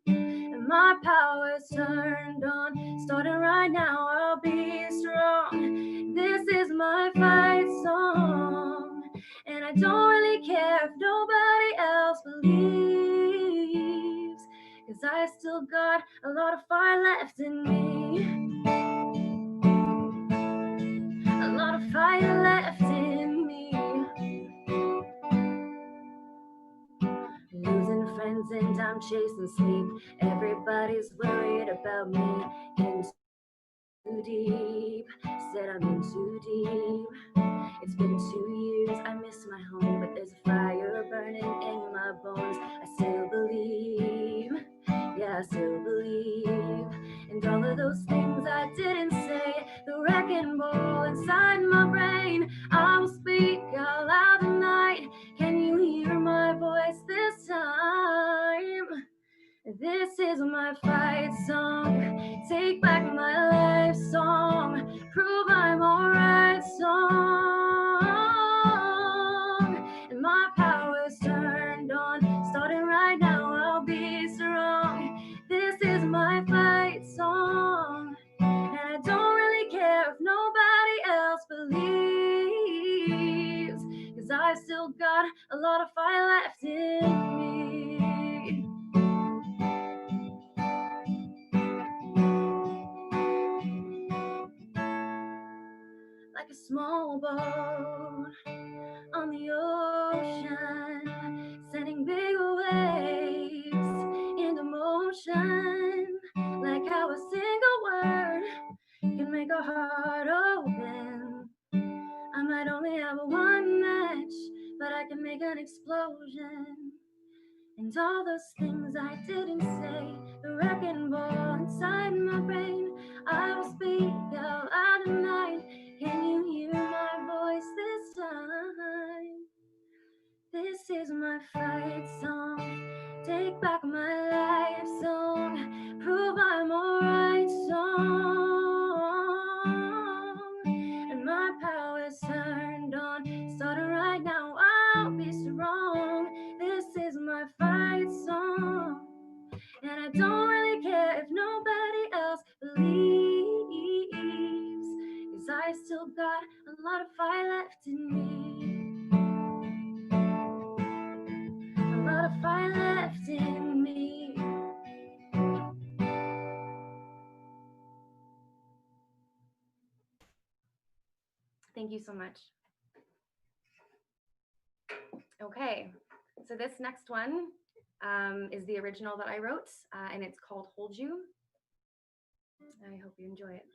And my power's turned on, starting right now, I'll be strong. This is my fight song, and I don't really care if nobody else believes, 'cause I still got a lot of fire left in me. A lot of fire left in me. Losing friends and I'm chasing sleep. Everybody's worried about me. In too deep, said I'm in too deep. It's been 2 years, I miss my home, but there's a fire burning in my bones. I still believe, yeah, I still believe. And all of those things I didn't say, the wrecking ball inside my brain, I will speak out loud tonight. Can you hear my voice this time? This is my fight song, take back my life song, prove I'm alright song. And my power's turned on, starting right now, I'll be strong. This is my fight song, and I don't really care if nobody else believes, 'cause I've still got a lot of fire left in me. explosion. And all those things I didn't say, the wrecking ball inside my brain, I will speak out loud tonight. Can you hear my voice this time? This is my fight song, take back my life song, prove I'm alright song. And my power's turned on, starting right now, I'll be strong. This is my fight song, and I don't really care if nobody else believes, 'cause I still got a lot of fight left in me. A lot of fire left in me. Thank you so much. Okay, so this next one is the original that I wrote, and it's called Hold You. I hope you enjoy it.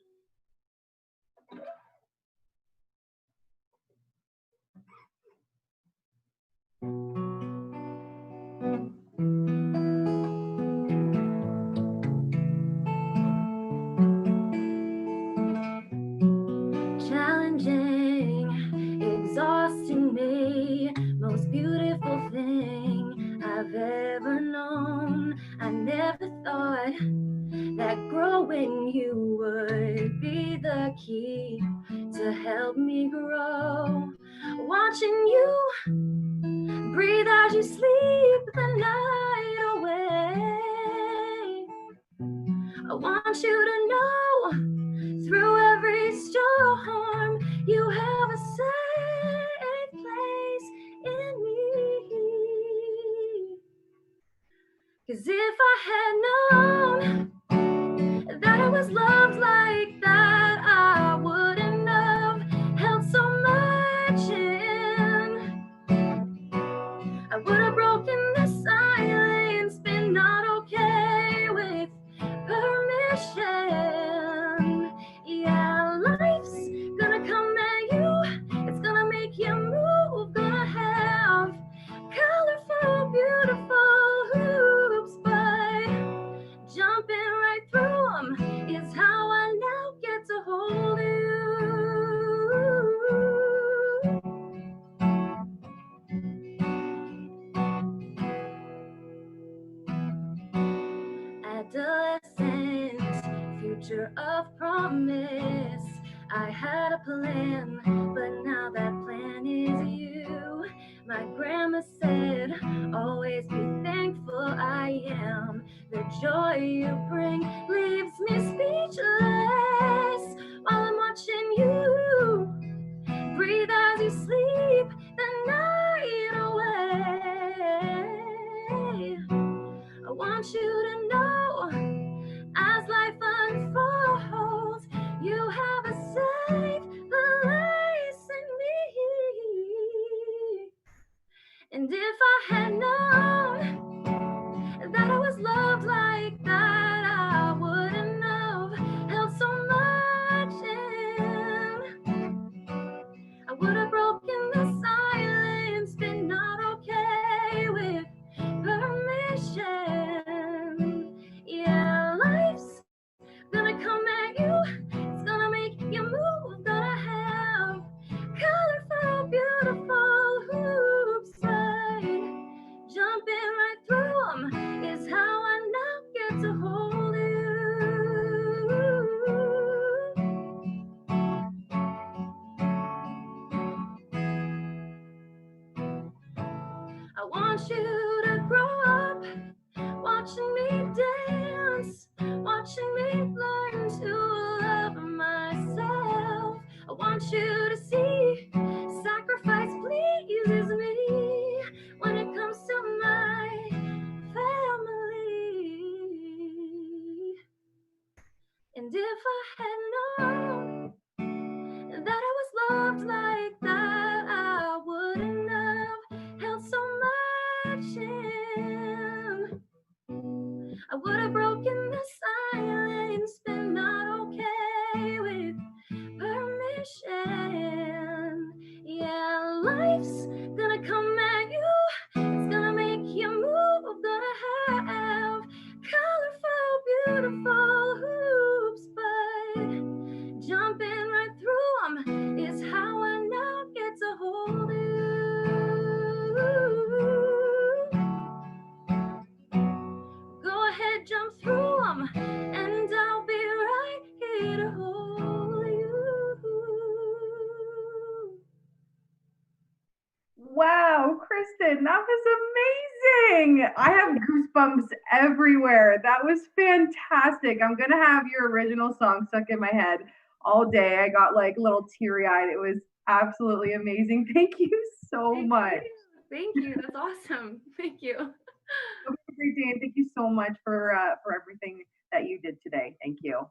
Challenging, exhausting me, most beautiful thing I've ever known. I never thought that growing you would be the key to help me grow. Watching you breathe as you sleep the night away. I want you to know, through every storm, you have a safe place in me. 'Cause if I had known that I was loved like that, I wouldn't have held so much in. I would have broken the silence, been not okay with permission. Yeah, life's gonna come at you, it's gonna make you move, gonna have colorful, beautiful hoops, but jumping right through them is how I now get to hold you. Adolescent, future of promise. I had a plan, but now that plan is you. My grandma said, always be thankful. I am. The joy you bring leaves me speechless while I'm watching you breathe as you sleep the night away. I want you to know, as life unfolds, you have a safe place in me. And if I had known that I was loved like that, I wouldn't have held so much in. I would have broken the silence, been not okay with permission. Yeah, life's gonna come at you, it's gonna make you move, gonna have colorful, beautiful hoops, but jumping right through them is how I now get to hold you. I want you to grow up watching me dance, watching me learn to love myself. I want you to see sacrifice pleases me when it comes to my family. And if I had known that I was loved like that, I wouldn't have held so much in. I would have broken the silence, been not okay with permission. Yeah, life's gonna come at you, beautiful hoops, but jumping right through them is how I now get to hold you. Go ahead, jump through them, and I'll be right here to hold you. Wow, Kristen, that was amazing. I have goosebumps everywhere. That was fantastic. I'm going to have your original song stuck in my head all day. I got like a little teary-eyed. It was absolutely amazing. Thank you so much. Thank you. That's awesome. Thank you. Have a great day, and thank you so much for everything that you did today. Thank you.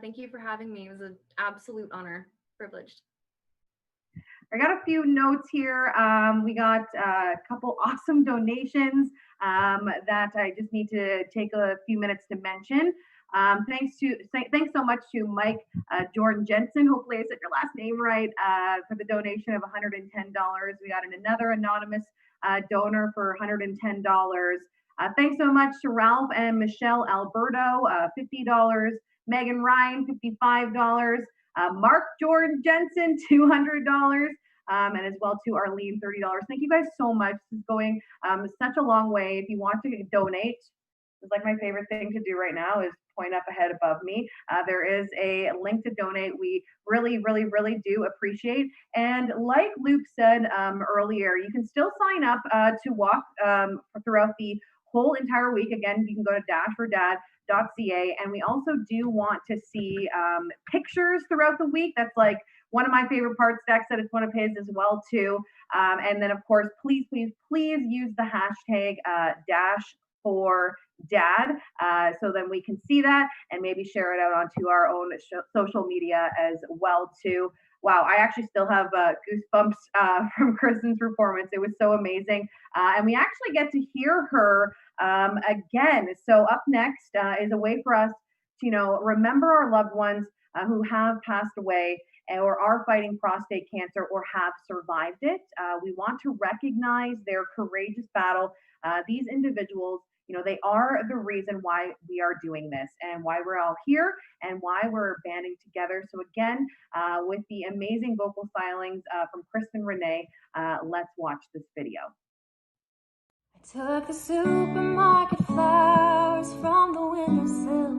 Thank you for having me. It was an absolute honor. Privileged. I got a few notes here. We got a couple awesome donations that I just need to take a few minutes to mention. Thanks so much to Mike Jordan Jensen. Hopefully I said your last name right, for the donation of $110. We got another anonymous donor for $110. Thanks so much to Ralph and Michelle Alberto, $50. Megan Ryan, $55. Mark Jordan Jensen, $200. And as well to Arlene, $30. Thank you guys so much. This is going such a long way. If you want to donate, it's like my favorite thing to do right now is point up ahead above me. There is a link to donate. We really, really, really do appreciate. And like Luke said earlier, you can still sign up to walk throughout the whole entire week. Again, you can go to dashfordad.ca, and we also do want to see pictures throughout the week. That's like one of my favorite parts. Dax said it's one of his as well too. And then of course, please use the hashtag #DashForDad so then we can see that and maybe share it out onto our own social media as well too. Wow, I actually still have goosebumps from Kristen's performance. It was so amazing. And we actually get to hear her again. So up next is a way for us to, remember our loved ones who have passed away or are fighting prostate cancer or have survived it. We want to recognize their courageous battle. These individuals, they are the reason why we are doing this and why we're all here and why we're banding together. So again, with the amazing vocal stylings from Kristen Renee, let's watch this video. I took the supermarket flowers from the windowsill.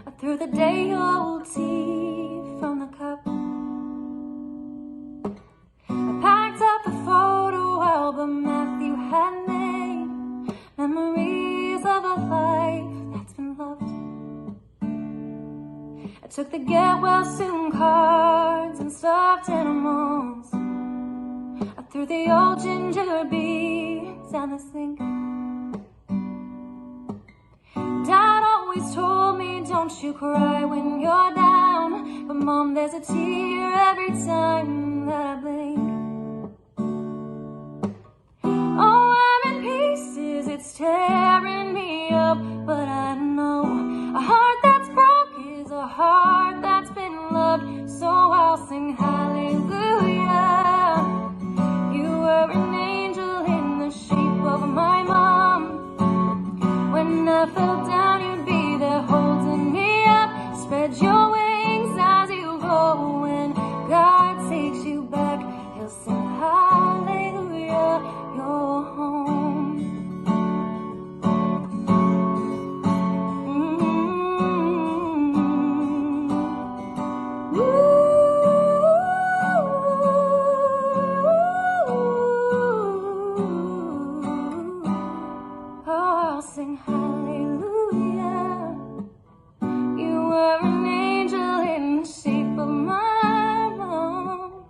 I threw the day-old tea from the cup. I packed up the photo album Matthew had made, memories of a life that's been loved. I took the get well soon cards and stuffed animals. I threw the old ginger beads down the sink. Dad always told me, don't you cry when you're down. But Mom, there's a tear every time that I blink. Oh, I'm in pieces, it's tearing me up. But I know a heart that's broke is a heart that's been loved. So I'll sing hallelujah. You were an angel in the shape of my mom. When I fell down, you'd be there holding me up. Spread your wings as you go. When God takes you back, he'll sing hallelujah. You're home. I'll sing hallelujah. You were an angel in the shape of my mom.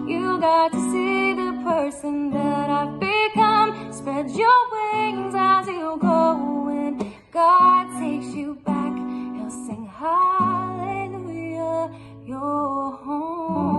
You got to see the person that I've become. Spread your wings as you go. When God takes you back, he'll sing hallelujah. You're home.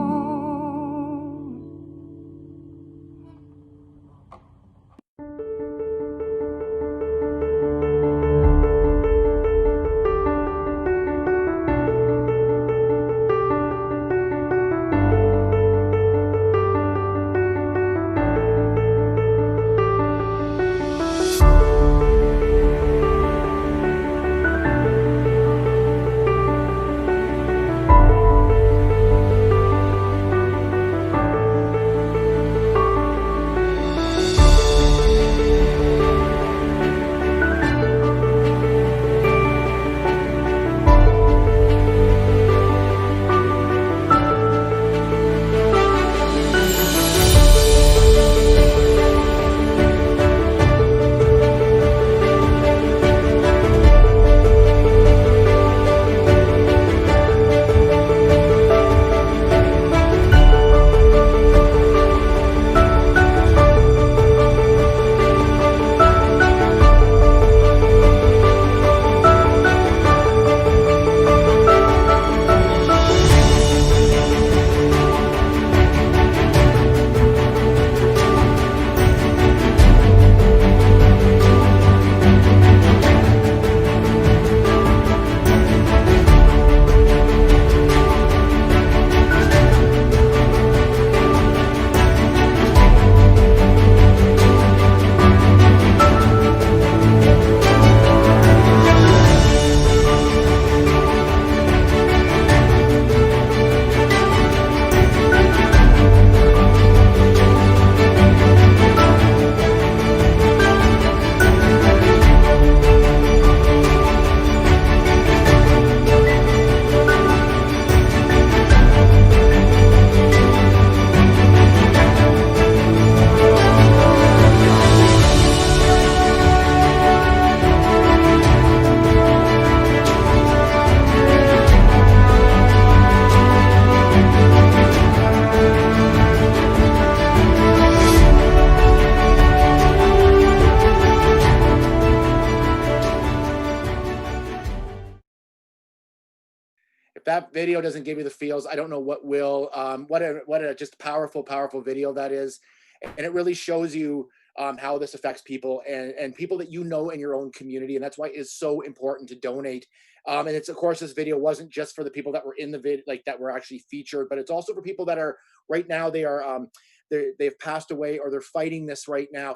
that video doesn't give you the feels, I don't know what will. What a just powerful video that is. And it really shows you how this affects people and people that you know in your own community. And that's why it's so important to donate. And it's, of course, this video wasn't just for the people that were in the video, like that were actually featured, but it's also for people that are right now, they've passed away or they're fighting this right now,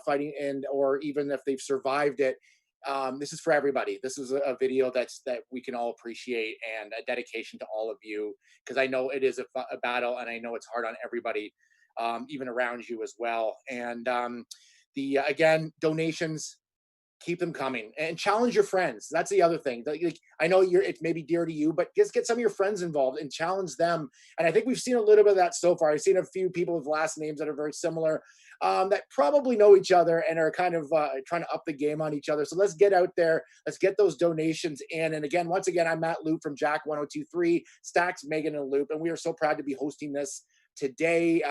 or even if they've survived it. This is for everybody. This is a video that we can all appreciate, and a dedication to all of you, because I know it is a battle, and I know it's hard on everybody, even around you as well. And again, donations, keep them coming, and challenge your friends. That's the other thing. Like, I know it may be dear to you, but just get some of your friends involved and challenge them. And I think we've seen a little bit of that so far. I've seen a few people with last names that are very similar, that probably know each other and are kind of trying to up the game on each other. So let's get out there. Let's get those donations in. And again, once again, I'm Matt Loop from Jack 1023, Stacks, Megan, and Loop. And we are so proud to be hosting this today.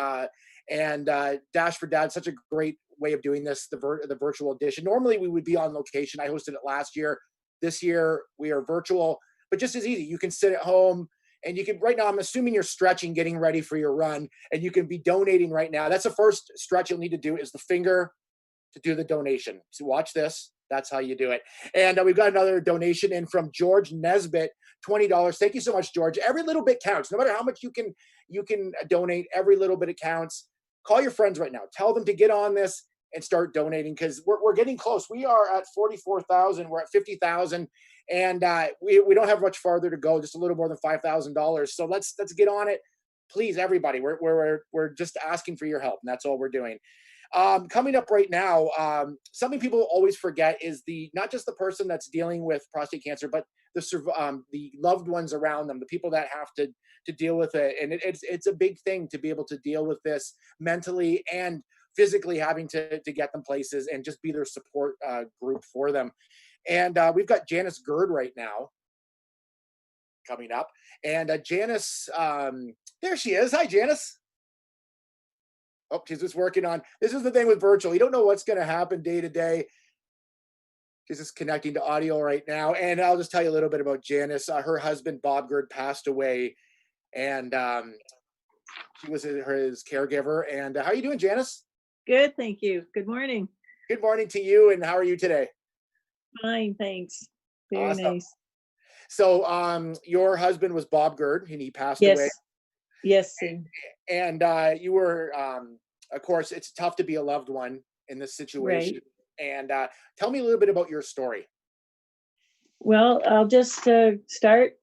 Dash for Dad, such a great way of doing this, the virtual edition. Normally we would be on location. I hosted it last year. This year we are virtual, but just as easy. You can sit at home, and you can, right now, I'm assuming you're stretching, getting ready for your run, and you can be donating right now. That's the first stretch you'll need to do, is the finger to do the donation. So watch this. That's how you do it. And we've got another donation in from George Nesbitt, $20. Thank you so much, George. Every little bit counts. No matter how much you can donate, every little bit counts. Call your friends right now. Tell them to get on this and start donating, because we're getting close. We are at 44,000. We're at 50,000, and we don't have much farther to go. Just a little more than $5,000. So let's get on it, please, everybody. We're just asking for your help, and that's all we're doing. Coming up right now, something people always forget is not just the person that's dealing with prostate cancer, but the loved ones around them, the people that have to deal with it. And it's a big thing to be able to deal with this mentally and physically, having to get them places and just be their support group for them. And we've got Janice Gerd right now coming up. And Janice, there she is. Hi, Janice. Oh, she's just working on, this is the thing with virtual. You don't know what's going to happen day to day. She's just connecting to audio right now. And I'll just tell you a little bit about Janice. Her husband, Bob Gerd, passed away, and she was his caregiver. And how are you doing, Janice? Good, thank you. Good morning. Good morning to you. And how are you today? Fine, thanks. Very awesome. Nice. So your husband was Bob Gerd, and he passed away. Yes. And you were, of course, it's tough to be a loved one in this situation. Right. And tell me a little bit about your story. Well, I'll just start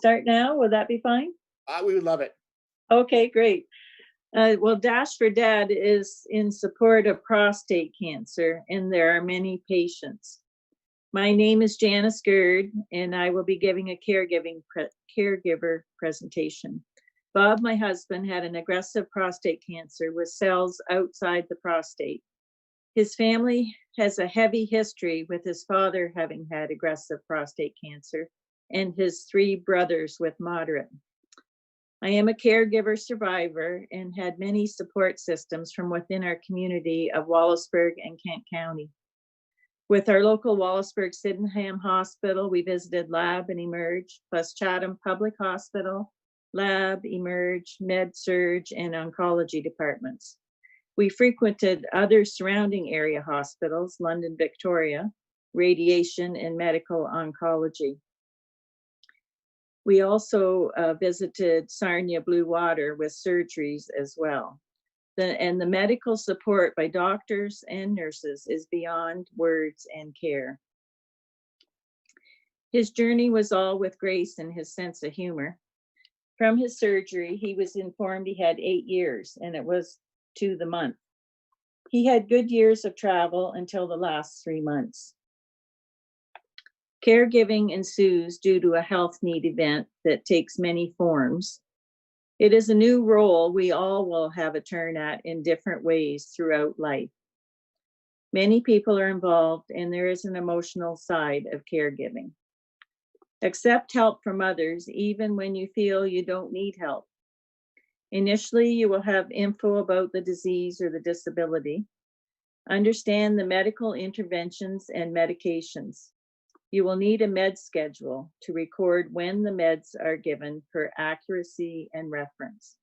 now. Will that be fine? We would love it. Okay, great. Well, Dash for Dad is in support of prostate cancer, and there are many patients. My name is Janice Gerd, and I will be giving a caregiver presentation. Bob, my husband, had an aggressive prostate cancer with cells outside the prostate. His family has a heavy history, with his father having had aggressive prostate cancer and his 3 brothers with moderate. I am a caregiver survivor and had many support systems from within our community of Wallaceburg and Kent County. With our local Wallaceburg Sydenham Hospital, we visited Lab and Emerge, plus Chatham Public Hospital, Lab, Emerge, Med Surg, and Oncology departments. We frequented other surrounding area hospitals, London, Victoria, Radiation, and Medical Oncology. We also visited Sarnia Blue Water with surgeries as well. And the medical support by doctors and nurses is beyond words and care. His journey was all with grace and his sense of humor. From his surgery, he was informed he had 8 years, and it was to the month. He had good years of travel until the last 3 months. Caregiving ensues due to a health need event that takes many forms. It is a new role we all will have a turn at in different ways throughout life. Many people are involved, and there is an emotional side of caregiving. Accept help from others, even when you feel you don't need help. Initially, you will have info about the disease or the disability. Understand the medical interventions and medications. You will need a med schedule to record when the meds are given for accuracy and reference.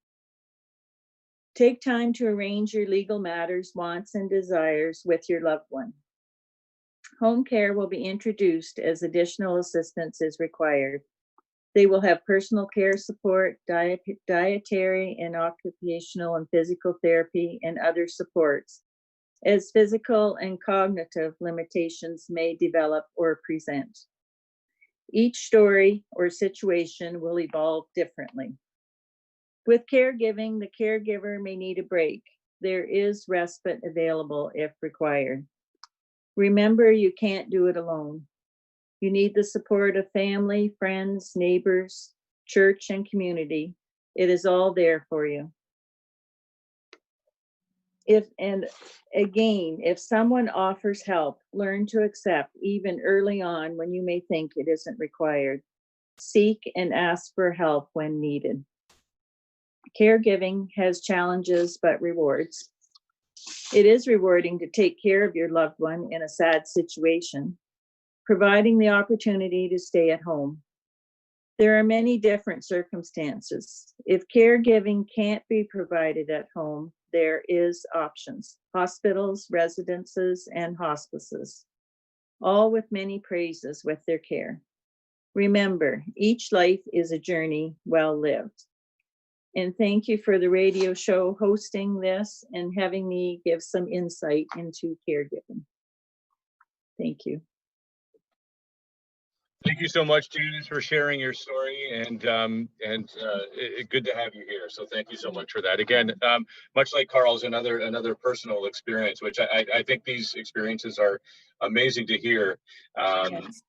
Take time to arrange your legal matters, wants, and desires with your loved one. Home care will be introduced as additional assistance is required. They will have personal care support, dietary and occupational and physical therapy, and other supports as physical and cognitive limitations may develop or present. Each story or situation will evolve differently. With caregiving, the caregiver may need a break. There is respite available if required. Remember, you can't do it alone. You need the support of family, friends, neighbors, church, and community. It is all there for you. If someone offers help, learn to accept even early on when you may think it isn't required. Seek and ask for help when needed. Caregiving has challenges but rewards. It is rewarding to take care of your loved one in a sad situation, providing the opportunity to stay at home. There are many different circumstances. If caregiving can't be provided at home, there is options: hospitals, residences, and hospices, all with many praises with their care. Remember, each life is a journey well lived. And thank you for the radio show hosting this and having me give some insight into caregiving. Thank you. Thank you so much, Janice, for sharing your story, and good to have you here. So thank you so much for that. Again, much like Carl's, another personal experience, which I think these experiences are amazing to hear. Yes.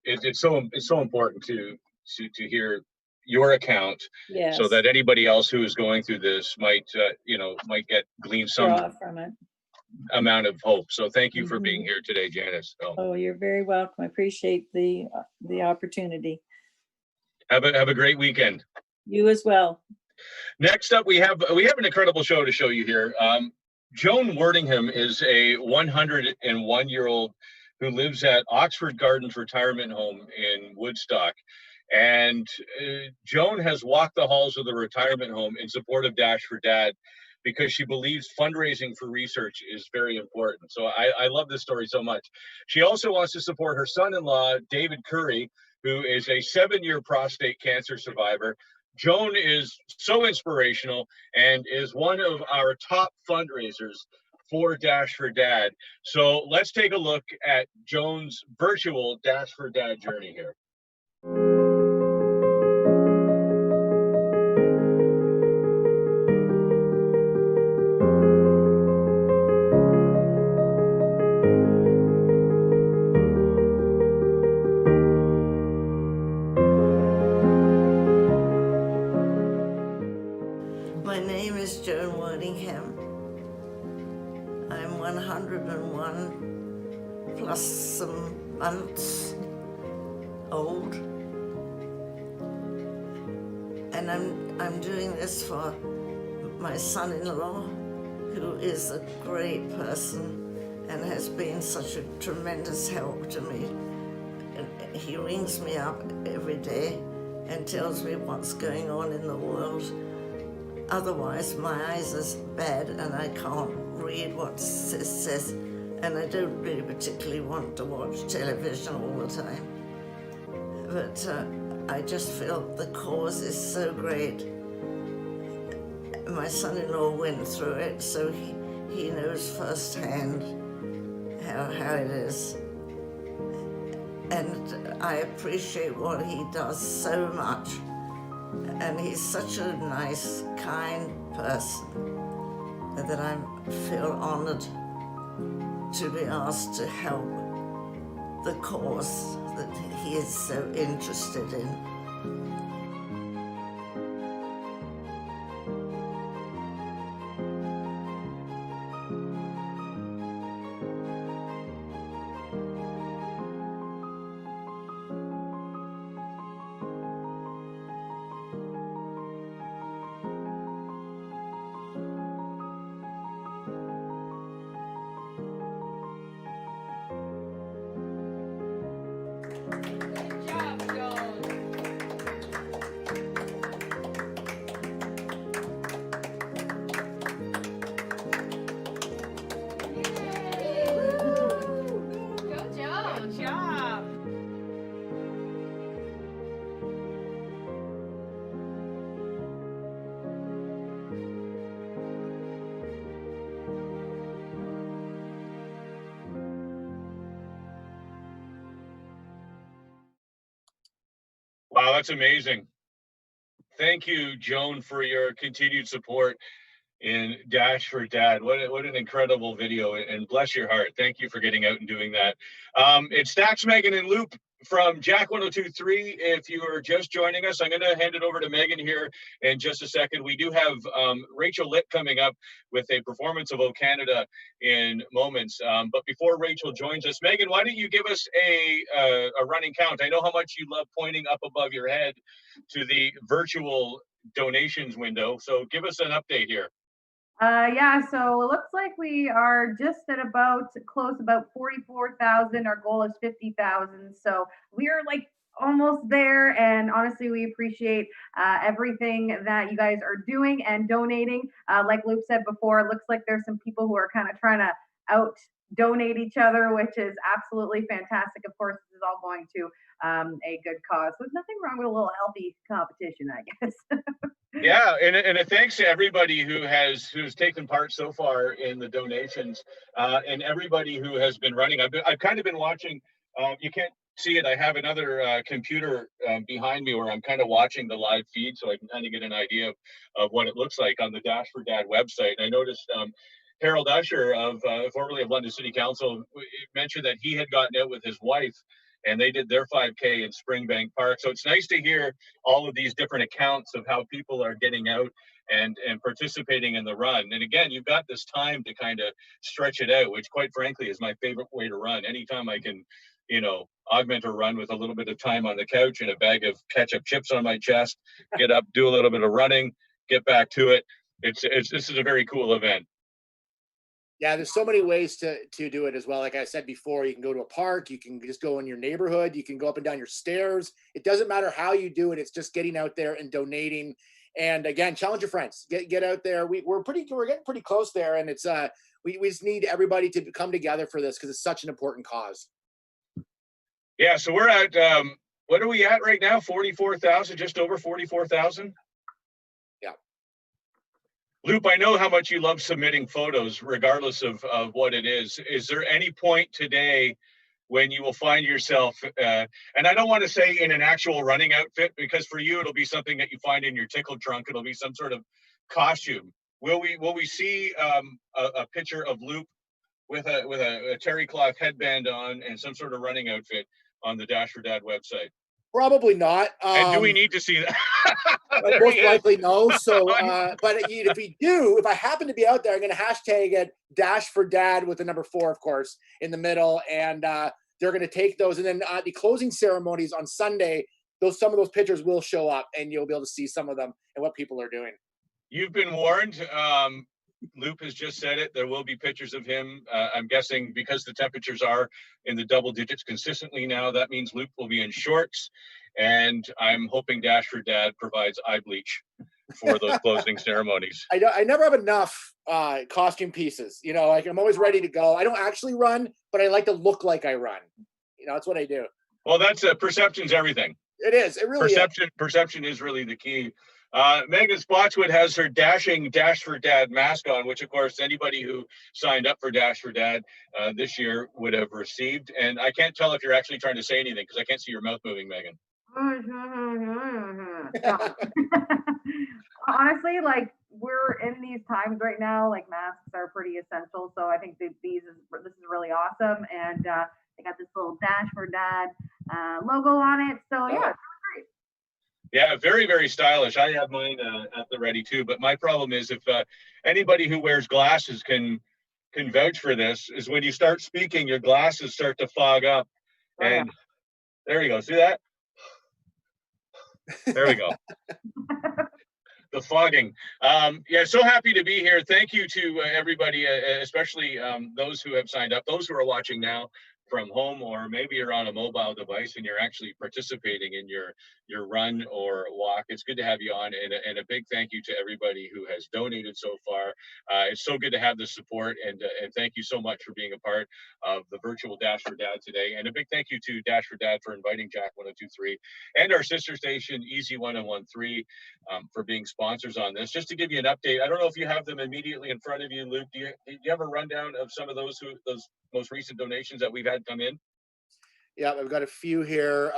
It's so important to hear your account, Yes. so that anybody else who is going through this might glean some Draw from it. amount of hope. So thank you for being here today, Janice. Oh, you're very welcome. I appreciate the opportunity. Have a great weekend. You as well. Next up, we have an incredible show to show you here. Joan Wortingham is a 101-year-old who lives at Oxford Gardens Retirement Home in Woodstock. And Joan has walked the halls of the retirement home in support of Dash for Dad, because she believes fundraising for research is very important. So I love this story so much. She also wants to support her son-in-law, David Curry, who is a 7-year prostate cancer survivor. Joan is so inspirational and is one of our top fundraisers for Dash for Dad. So let's take a look at Joan's virtual Dash for Dad journey here. My name is Joan Wortingham. I'm 101 plus some months old. And I'm doing this for my son-in-law, who is a great person and has been such a tremendous help to me. And he rings me up every day and tells me what's going on in the world. Otherwise, my eyes are bad and I can't read what says, and I don't really particularly want to watch television all the time. But I just feel the cause is so great. My son-in-law went through it, so he knows firsthand how it is. And I appreciate what he does so much. And he's such a nice, kind person that I feel honored to be asked to help the cause that he is so interested in. Wow, that's amazing. Thank you, Joan, for your continued support in Dash for Dad. What an incredible video, and bless your heart. Thank you for getting out and doing that. It's Stax, Megan, and Loop from Jack 102.3. If you are just joining us, I'm going to hand it over to Megan here in just a second. We do have Rachel Litt coming up with a performance of O Canada in moments. But before Rachel joins us, Megan, why don't you give us a running count? I know how much you love pointing up above your head to the virtual donations window. So give us an update here. Yeah, so it looks like we are just at about 44,000. Our goal is 50,000. So we're like almost there. And honestly, we appreciate everything that you guys are doing and donating. Like Luke said before, it looks like there's some people who are kind of trying to out donate each other, which is absolutely fantastic. Of course, this is all going to a good cause. So there's nothing wrong with a little healthy competition, I guess. Yeah, and a thanks to everybody who's taken part so far in the donations, and everybody who has been running. I've kind of been watching. You can't see it. I have another computer behind me where I'm kind of watching the live feed, so I can kind of get an idea of what it looks like on the Dash for Dad website. And I noticed Harold Usher formerly of London City Council mentioned that he had gotten out with his wife, and they did their 5K in Springbank Park. So it's nice to hear all of these different accounts of how people are getting out and participating in the run. And again, you've got this time to kind of stretch it out, which quite frankly is my favorite way to run. Anytime I can, augment a run with a little bit of time on the couch and a bag of ketchup chips on my chest, get up, do a little bit of running, get back to it. This is a very cool event. Yeah, there's so many ways to do it as well. Like I said before, you can go to a park, you can just go in your neighborhood, you can go up and down your stairs. It doesn't matter how you do it. It's just getting out there and donating. And again, challenge your friends. Get out there. We're getting pretty close there, and it's we just need everybody to come together for this because it's such an important cause. Yeah, so we're at what are we at right now? 44,000, just over 44,000. Loop, I know how much you love submitting photos, regardless of what it is. Is there any point today when you will find yourself, and I don't want to say in an actual running outfit, because for you, it'll be something that you find in your tickle trunk. It'll be some sort of costume. Will we see a picture of Loop with a terry cloth headband on and some sort of running outfit on the Dash for Dad website? Probably not. And do we need to see that? Most likely no. So, but if I happen to be out there, I'm going to hashtag it Dash for Dad with the number 4, of course, in the middle. And they're going to take those. And then the closing ceremonies on Sunday, some of those pictures will show up and you'll be able to see some of them and what people are doing. You've been warned. Loop has just said it. There will be pictures of him. I'm guessing because the temperatures are in the double digits consistently now, that means Loop will be in shorts. And I'm hoping Dash for Dad provides eye bleach for those closing ceremonies. I never have enough costume pieces. Like I'm always ready to go. I don't actually run, but I like to look like I run. That's what I do. Well, that's perception's everything. It is. It really is. Perception is really the key. Megan Spotswood has her dashing Dash for Dad mask on, which of course anybody who signed up for Dash for Dad this year would have received. And I can't tell if you're actually trying to say anything because I can't see your mouth moving, Megan. Honestly, like we're in these times right now, like masks are pretty essential. So I think that this is really awesome. And they got this little Dash for Dad logo on it. So yeah, it's great. Yeah, very, very stylish. I have mine at the ready too. But my problem is if anybody who wears glasses can vouch for this, is when you start speaking, your glasses start to fog up. And there you go. See that? There we go. The fogging. Yeah, so happy to be here. Thank you to everybody, especially those who have signed up, those who are watching now from home, or maybe you're on a mobile device and you're actually participating in your run or walk. It's good to have you on, and a big thank you to everybody who has donated so far. It's so good to have the support, and thank you so much for being a part of the virtual Dash for Dad today. And a big thank you to Dash for Dad for inviting Jack 102.3 and our sister station Easy 1013 for being sponsors on this. Just to give you an update, I don't know if you have them immediately in front of you, Luke. Do you have a rundown of some of those most recent donations that we've had come in? Yeah, I've got a few here.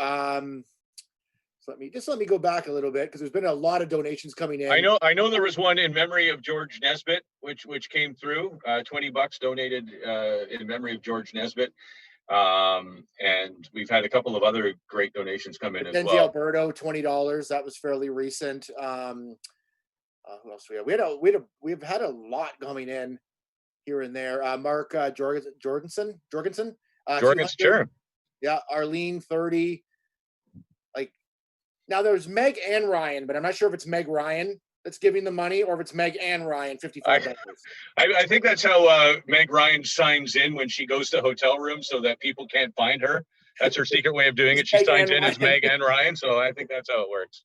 So let me go back a little bit, because there's been a lot of donations coming in. I know there was one in memory of George Nesbitt, which came through, $20 donated in memory of George Nesbitt. And we've had a couple of other great donations come in as Mackenzie well. Alberto, $20. That was fairly recent. Who else we had? We've had a lot coming in here and there. Mark Jorgensen. Sure. Yeah, Arlene, 30. Like, now there's Meg and Ryan, but I'm not sure if it's Meg Ryan that's giving the money or if it's Meg and Ryan, $55. I think that's how Meg Ryan signs in when she goes to hotel rooms, so that people can't find her. That's her secret way of doing it. She signs in as Meg and Ryan, so I think that's how it works.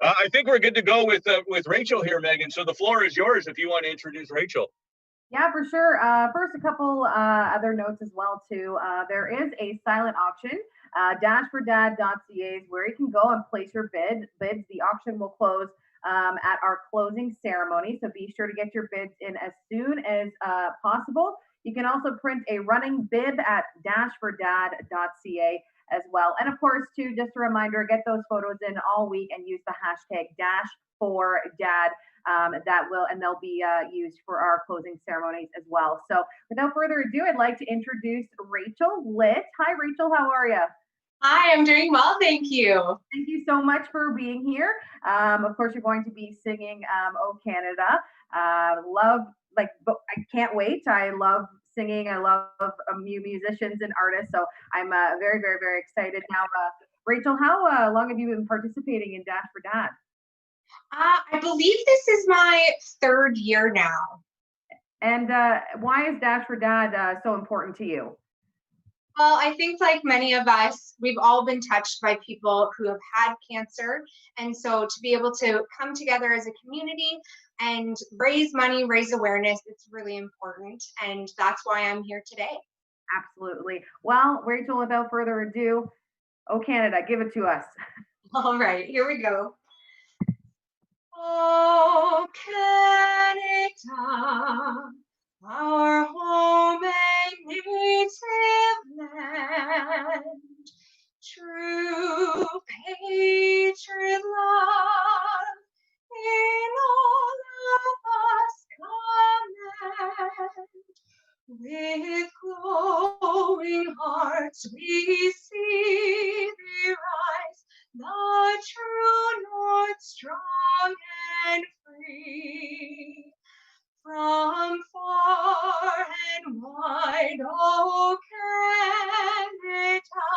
I think we're good to go with Rachel here, Megan. So the floor is yours if you want to introduce Rachel. Yeah, for sure. First, a couple other notes as well too. There is a silent auction. Dashfordad.ca is where you can go and place your bids. The auction will close at our closing ceremony, so be sure to get your bids in as soon as possible. You can also print a running bid at dashfordad.ca as well. And of course, too, just a reminder, get those photos in all week and use the hashtag #DashForDad. They'll be used for our closing ceremonies as well. So without further ado, I'd like to introduce Rachel Litt. Hi, Rachel, how are you? Hi, I'm doing well, thank you. Thank you so much for being here. Of course, you're going to be singing "Oh Canada." I can't wait. I love singing. I love musicians and artists. So I'm very, very, very excited. Now, Rachel, how long have you been participating in Dash for Dad? I believe this is my 3rd year now. And why is Dash for Dad so important to you? Well, I think like many of us, we've all been touched by people who have had cancer. And so to be able to come together as a community and raise money, raise awareness, it's really important. And that's why I'm here today. Absolutely. Well, Rachel, without further ado, "Oh Canada," give it to us. All right, here we go. Oh Canada, our home and native land, true patriot love in all of us command. With glowing hearts we see thee rise, the true north, strong and free. From far and wide, oh Canada,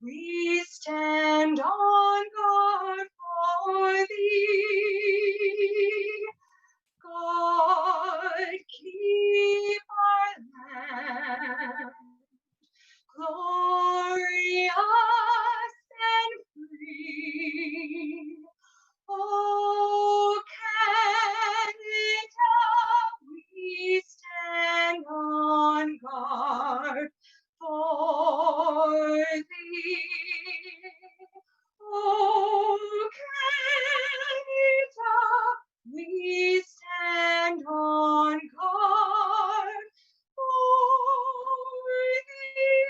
we stand on guard for thee. God keep our land glorious and free. Oh Canada, we stand on guard for thee. Oh Canada, we stand on guard for thee.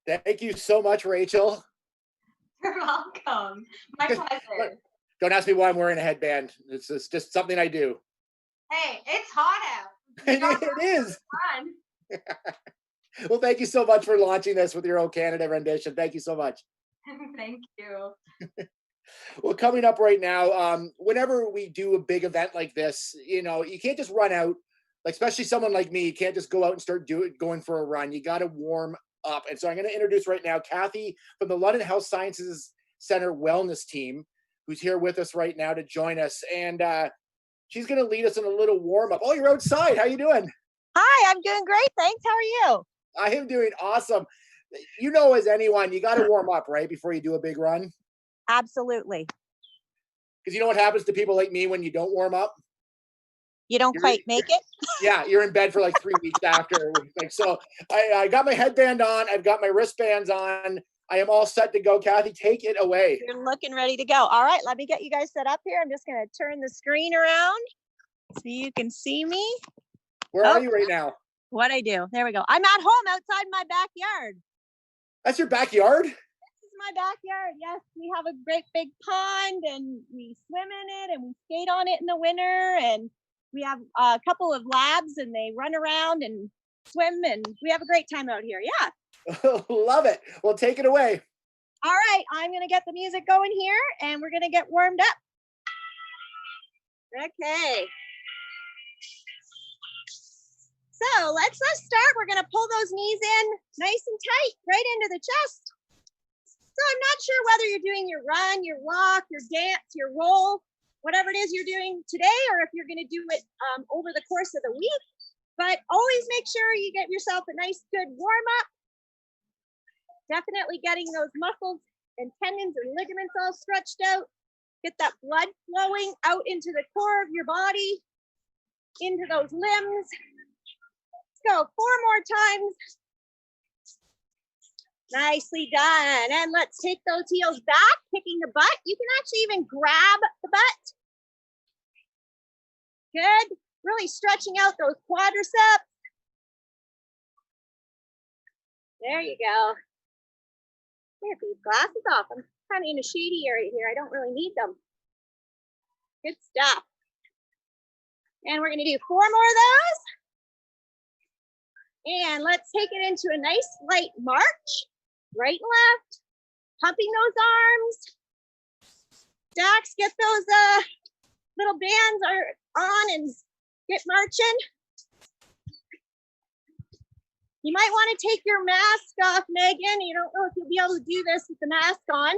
Thank you so much, Rachel. You're welcome. My pleasure. Don't ask me why I'm wearing a headband. It's just something I do. Hey, it's hot out. It is. Fun. Well, thank you so much for launching this with your "Oh Canada" rendition. Thank you so much. Thank you. Well, coming up right now, whenever we do a big event like this, you can't just run out. Like, especially someone like me, you can't just go out and start going for a run. You got to warm up. And so I'm going to introduce right now Kathy from the London Health Sciences Center Wellness Team, who's here with us right now to join us. And she's going to lead us in a little warm up. Oh, you're outside. How you doing? Hi, I'm doing great. Thanks. How are you? I am doing awesome. As anyone, you got to warm up, right? Before you do a big run. Absolutely. Because you know what happens to people like me when you don't warm up? You don't quite make it? Yeah, you're in bed for like 3 weeks after. So I got my headband on. I've got my wristbands on. I am all set to go. Kathy, take it away. You're looking ready to go. All right, let me get you guys set up here. I'm just going to turn the screen around so you can see me. Where are you right now? What I do. There we go. I'm at home outside my backyard. That's your backyard? This is my backyard. Yes, we have a great big pond and we swim in it and we skate on it in the winter. And we have a couple of labs and they run around and swim and we have a great time out here. Yeah. Love it. Well, take it away. All right, I'm going to get the music going here and we're going to get warmed up. Okay. So let's start. We're going to pull those knees in nice and tight, right into the chest. So I'm not sure whether you're doing your run, your walk, your dance, your roll, whatever it is you're doing today, or if you're going to do it over the course of the week. But always make sure you get yourself a nice, good warm up. Definitely getting those muscles and tendons and ligaments all stretched out. Get that blood flowing out into the core of your body, into those limbs. Go 4 more times. Nicely done. And let's take those heels back, kicking the butt. You can actually even grab the butt. Good. Really stretching out those quadriceps. There you go. Get these glasses off. I'm kind of in a shady area here. I don't really need them. Good stuff. And we're going to do 4 more of those. And let's take it into a nice light march, right and left, pumping those arms. Dax, get those little bands on and get marching. You might want to take your mask off, Megan. You don't know if you'll be able to do this with the mask on.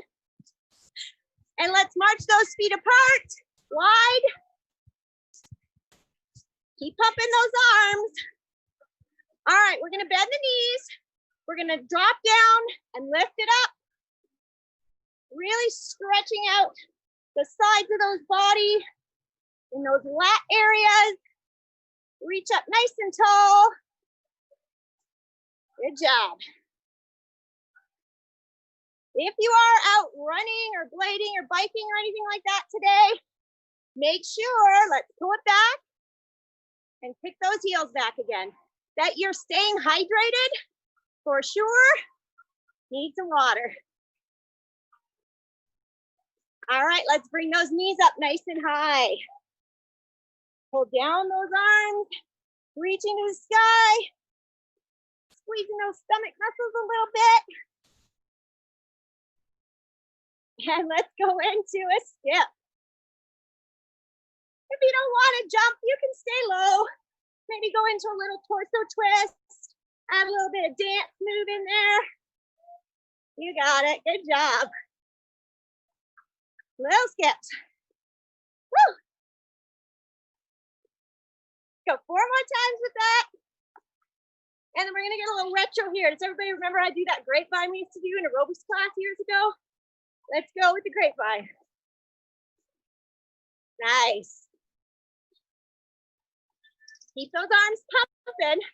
And let's march those feet apart, wide. Keep pumping those arms. All right, we're gonna bend the knees. We're gonna drop down and lift it up. Really stretching out the sides of those body in those lat areas. Reach up nice and tall. Good job. If you are out running or blading or biking or anything like that today, make sure, let's pull it back and kick those heels back again. That you're staying hydrated for sure. Need some water. All right, let's bring those knees up nice and high. Pull down those arms, reaching to the sky, squeezing those stomach muscles a little bit. And let's go into a skip. If you don't want to jump, you can stay low. Maybe go into a little torso twist, add a little bit of dance move in there. You got it, good job. Little skips. Woo! Go 4 more times with that. And then we're gonna get a little retro here. Does everybody remember I do that grapevine we used to do in aerobics class years ago? Let's go with the grapevine. Nice. Keep those arms pumping.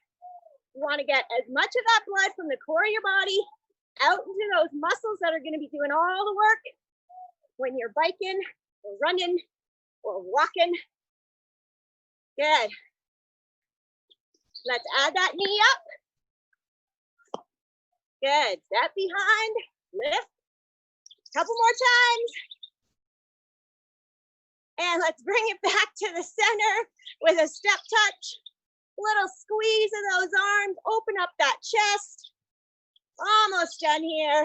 You want to get as much of that blood from the core of your body out into those muscles that are going to be doing all the work when you're biking or running or walking. Good. Let's add that knee up. Good. Step behind, lift. Couple more times. And let's bring it back to the center with a step touch. Little squeeze of those arms. Open up that chest. Almost done here.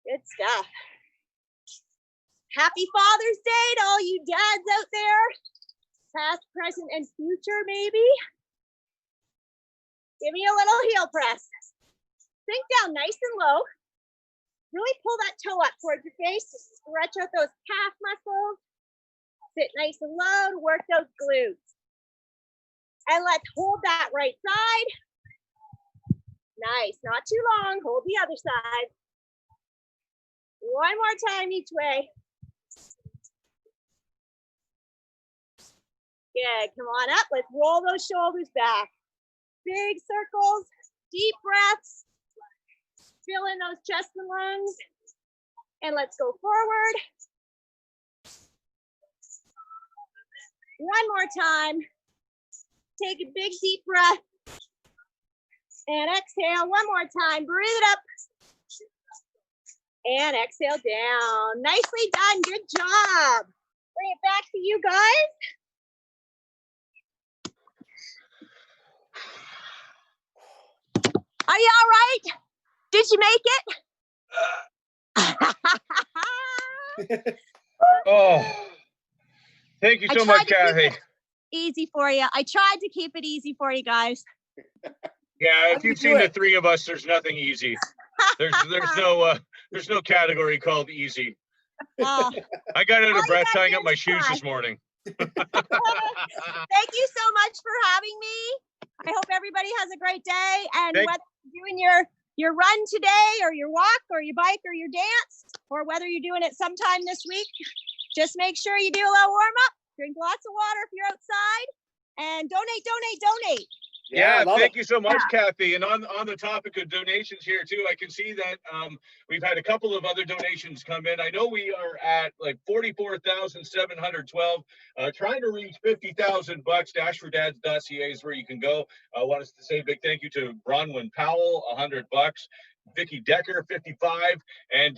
Good stuff. Happy Father's Day to all you dads out there. Past, present, and future, maybe. Give me a little heel press. Sink down nice and low. Really pull that toe up towards your face to stretch out those calf muscles. Sit nice and low to work those glutes. And let's hold that right side. Nice, not too long. Hold the other side. One more time each way. Good, come on up. Let's roll those shoulders back. Big circles, deep breaths. Fill in those chest and lungs. And let's go forward. One more time. Take a big deep breath. And exhale one more time. Breathe it up. And exhale down. Nicely done. Good job. Bring it back to you guys. Are you all right? Did you make it? Oh, thank you I so tried much, to keep Kathy. it easy for you. I tried to keep it easy for you guys. Yeah, if you've seen the three of us, there's nothing easy. There's no category called easy. I got out of breath tying up my shoes this morning. Thank you so much for having me. I hope everybody has a great day. And whether you're doing your run today or your walk or your bike or your dance, or whether you're doing it sometime this week, just make sure you do a little warm up, drink lots of water if you're outside, and donate, donate, donate. Yeah, thank you so much, Kathy. And on the topic of donations here too, I can see that we've had a couple of other donations come in. I know we are at like 44,712, trying to reach 50,000 bucks. Dashfordads.ca is where you can go. I want us to say a big thank you to Bronwyn Powell, 100 bucks. Vicky Decker, 55, and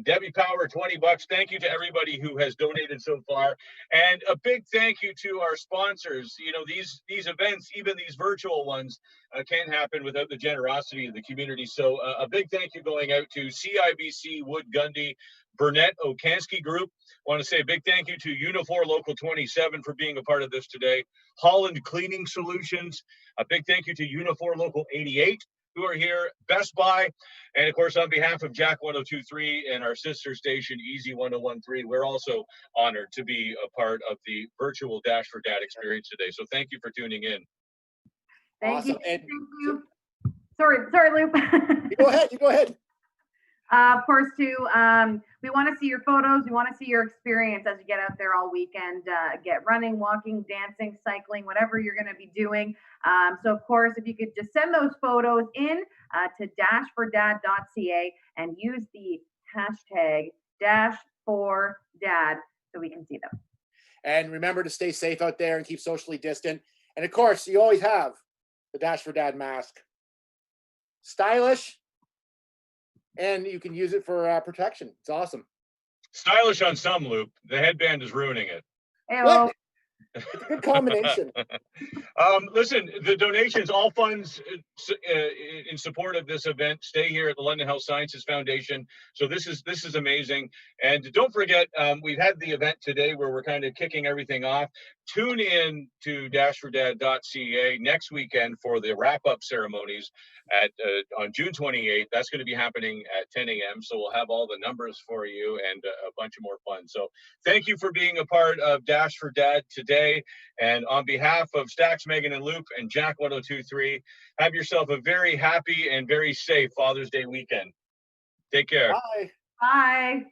Debbie Power, 20 bucks. Thank you to everybody who has donated so far, and a big thank you to our sponsors. You know, these events, even these virtual ones, can't happen without the generosity of the community. So a big thank you going out to CIBC Wood Gundy, Burnett Okanski Group. Want to say a big thank you to Unifor Local 27 for being a part of this today. Holland Cleaning Solutions. A big thank you to Unifor Local 88. Who are here, Best Buy, and of course on behalf of Jack 102.3 and our sister station Easy 101.3, we're also honored to be a part of the virtual Dash for Dad experience today. So thank you for tuning in. Thank Awesome. you. Thank you. Sorry, Luke. You go ahead. Of course, too, we want to see your photos. We want to see your experience as you get out there all weekend, get running, walking, dancing, cycling, whatever you're going to be doing. So, of course, if you could just send those photos in to dashfordad.ca and use the hashtag #DashForDad so we can see them. And remember to stay safe out there and keep socially distant. And, of course, you always have the Dash for Dad mask. Stylish. And you can use it for protection. It's awesome. Stylish on some, Loop. The headband is ruining it. What? It's a good combination. Listen, the donations, all funds in support of this event stay here at the London Health Sciences Foundation. So this is amazing. And don't forget, we've had the event today where we're kind of kicking everything off. Tune in to dashfordad.ca next weekend for the wrap-up ceremonies on June 28th. That's going to be happening at 10 a.m. So we'll have all the numbers for you and a bunch of more fun. So thank you for being a part of Dash for Dad today. And on behalf of Stax, Megan, and Luke, and Jack 102.3, have yourself a very happy and very safe Father's Day weekend. Take care. Bye. Bye.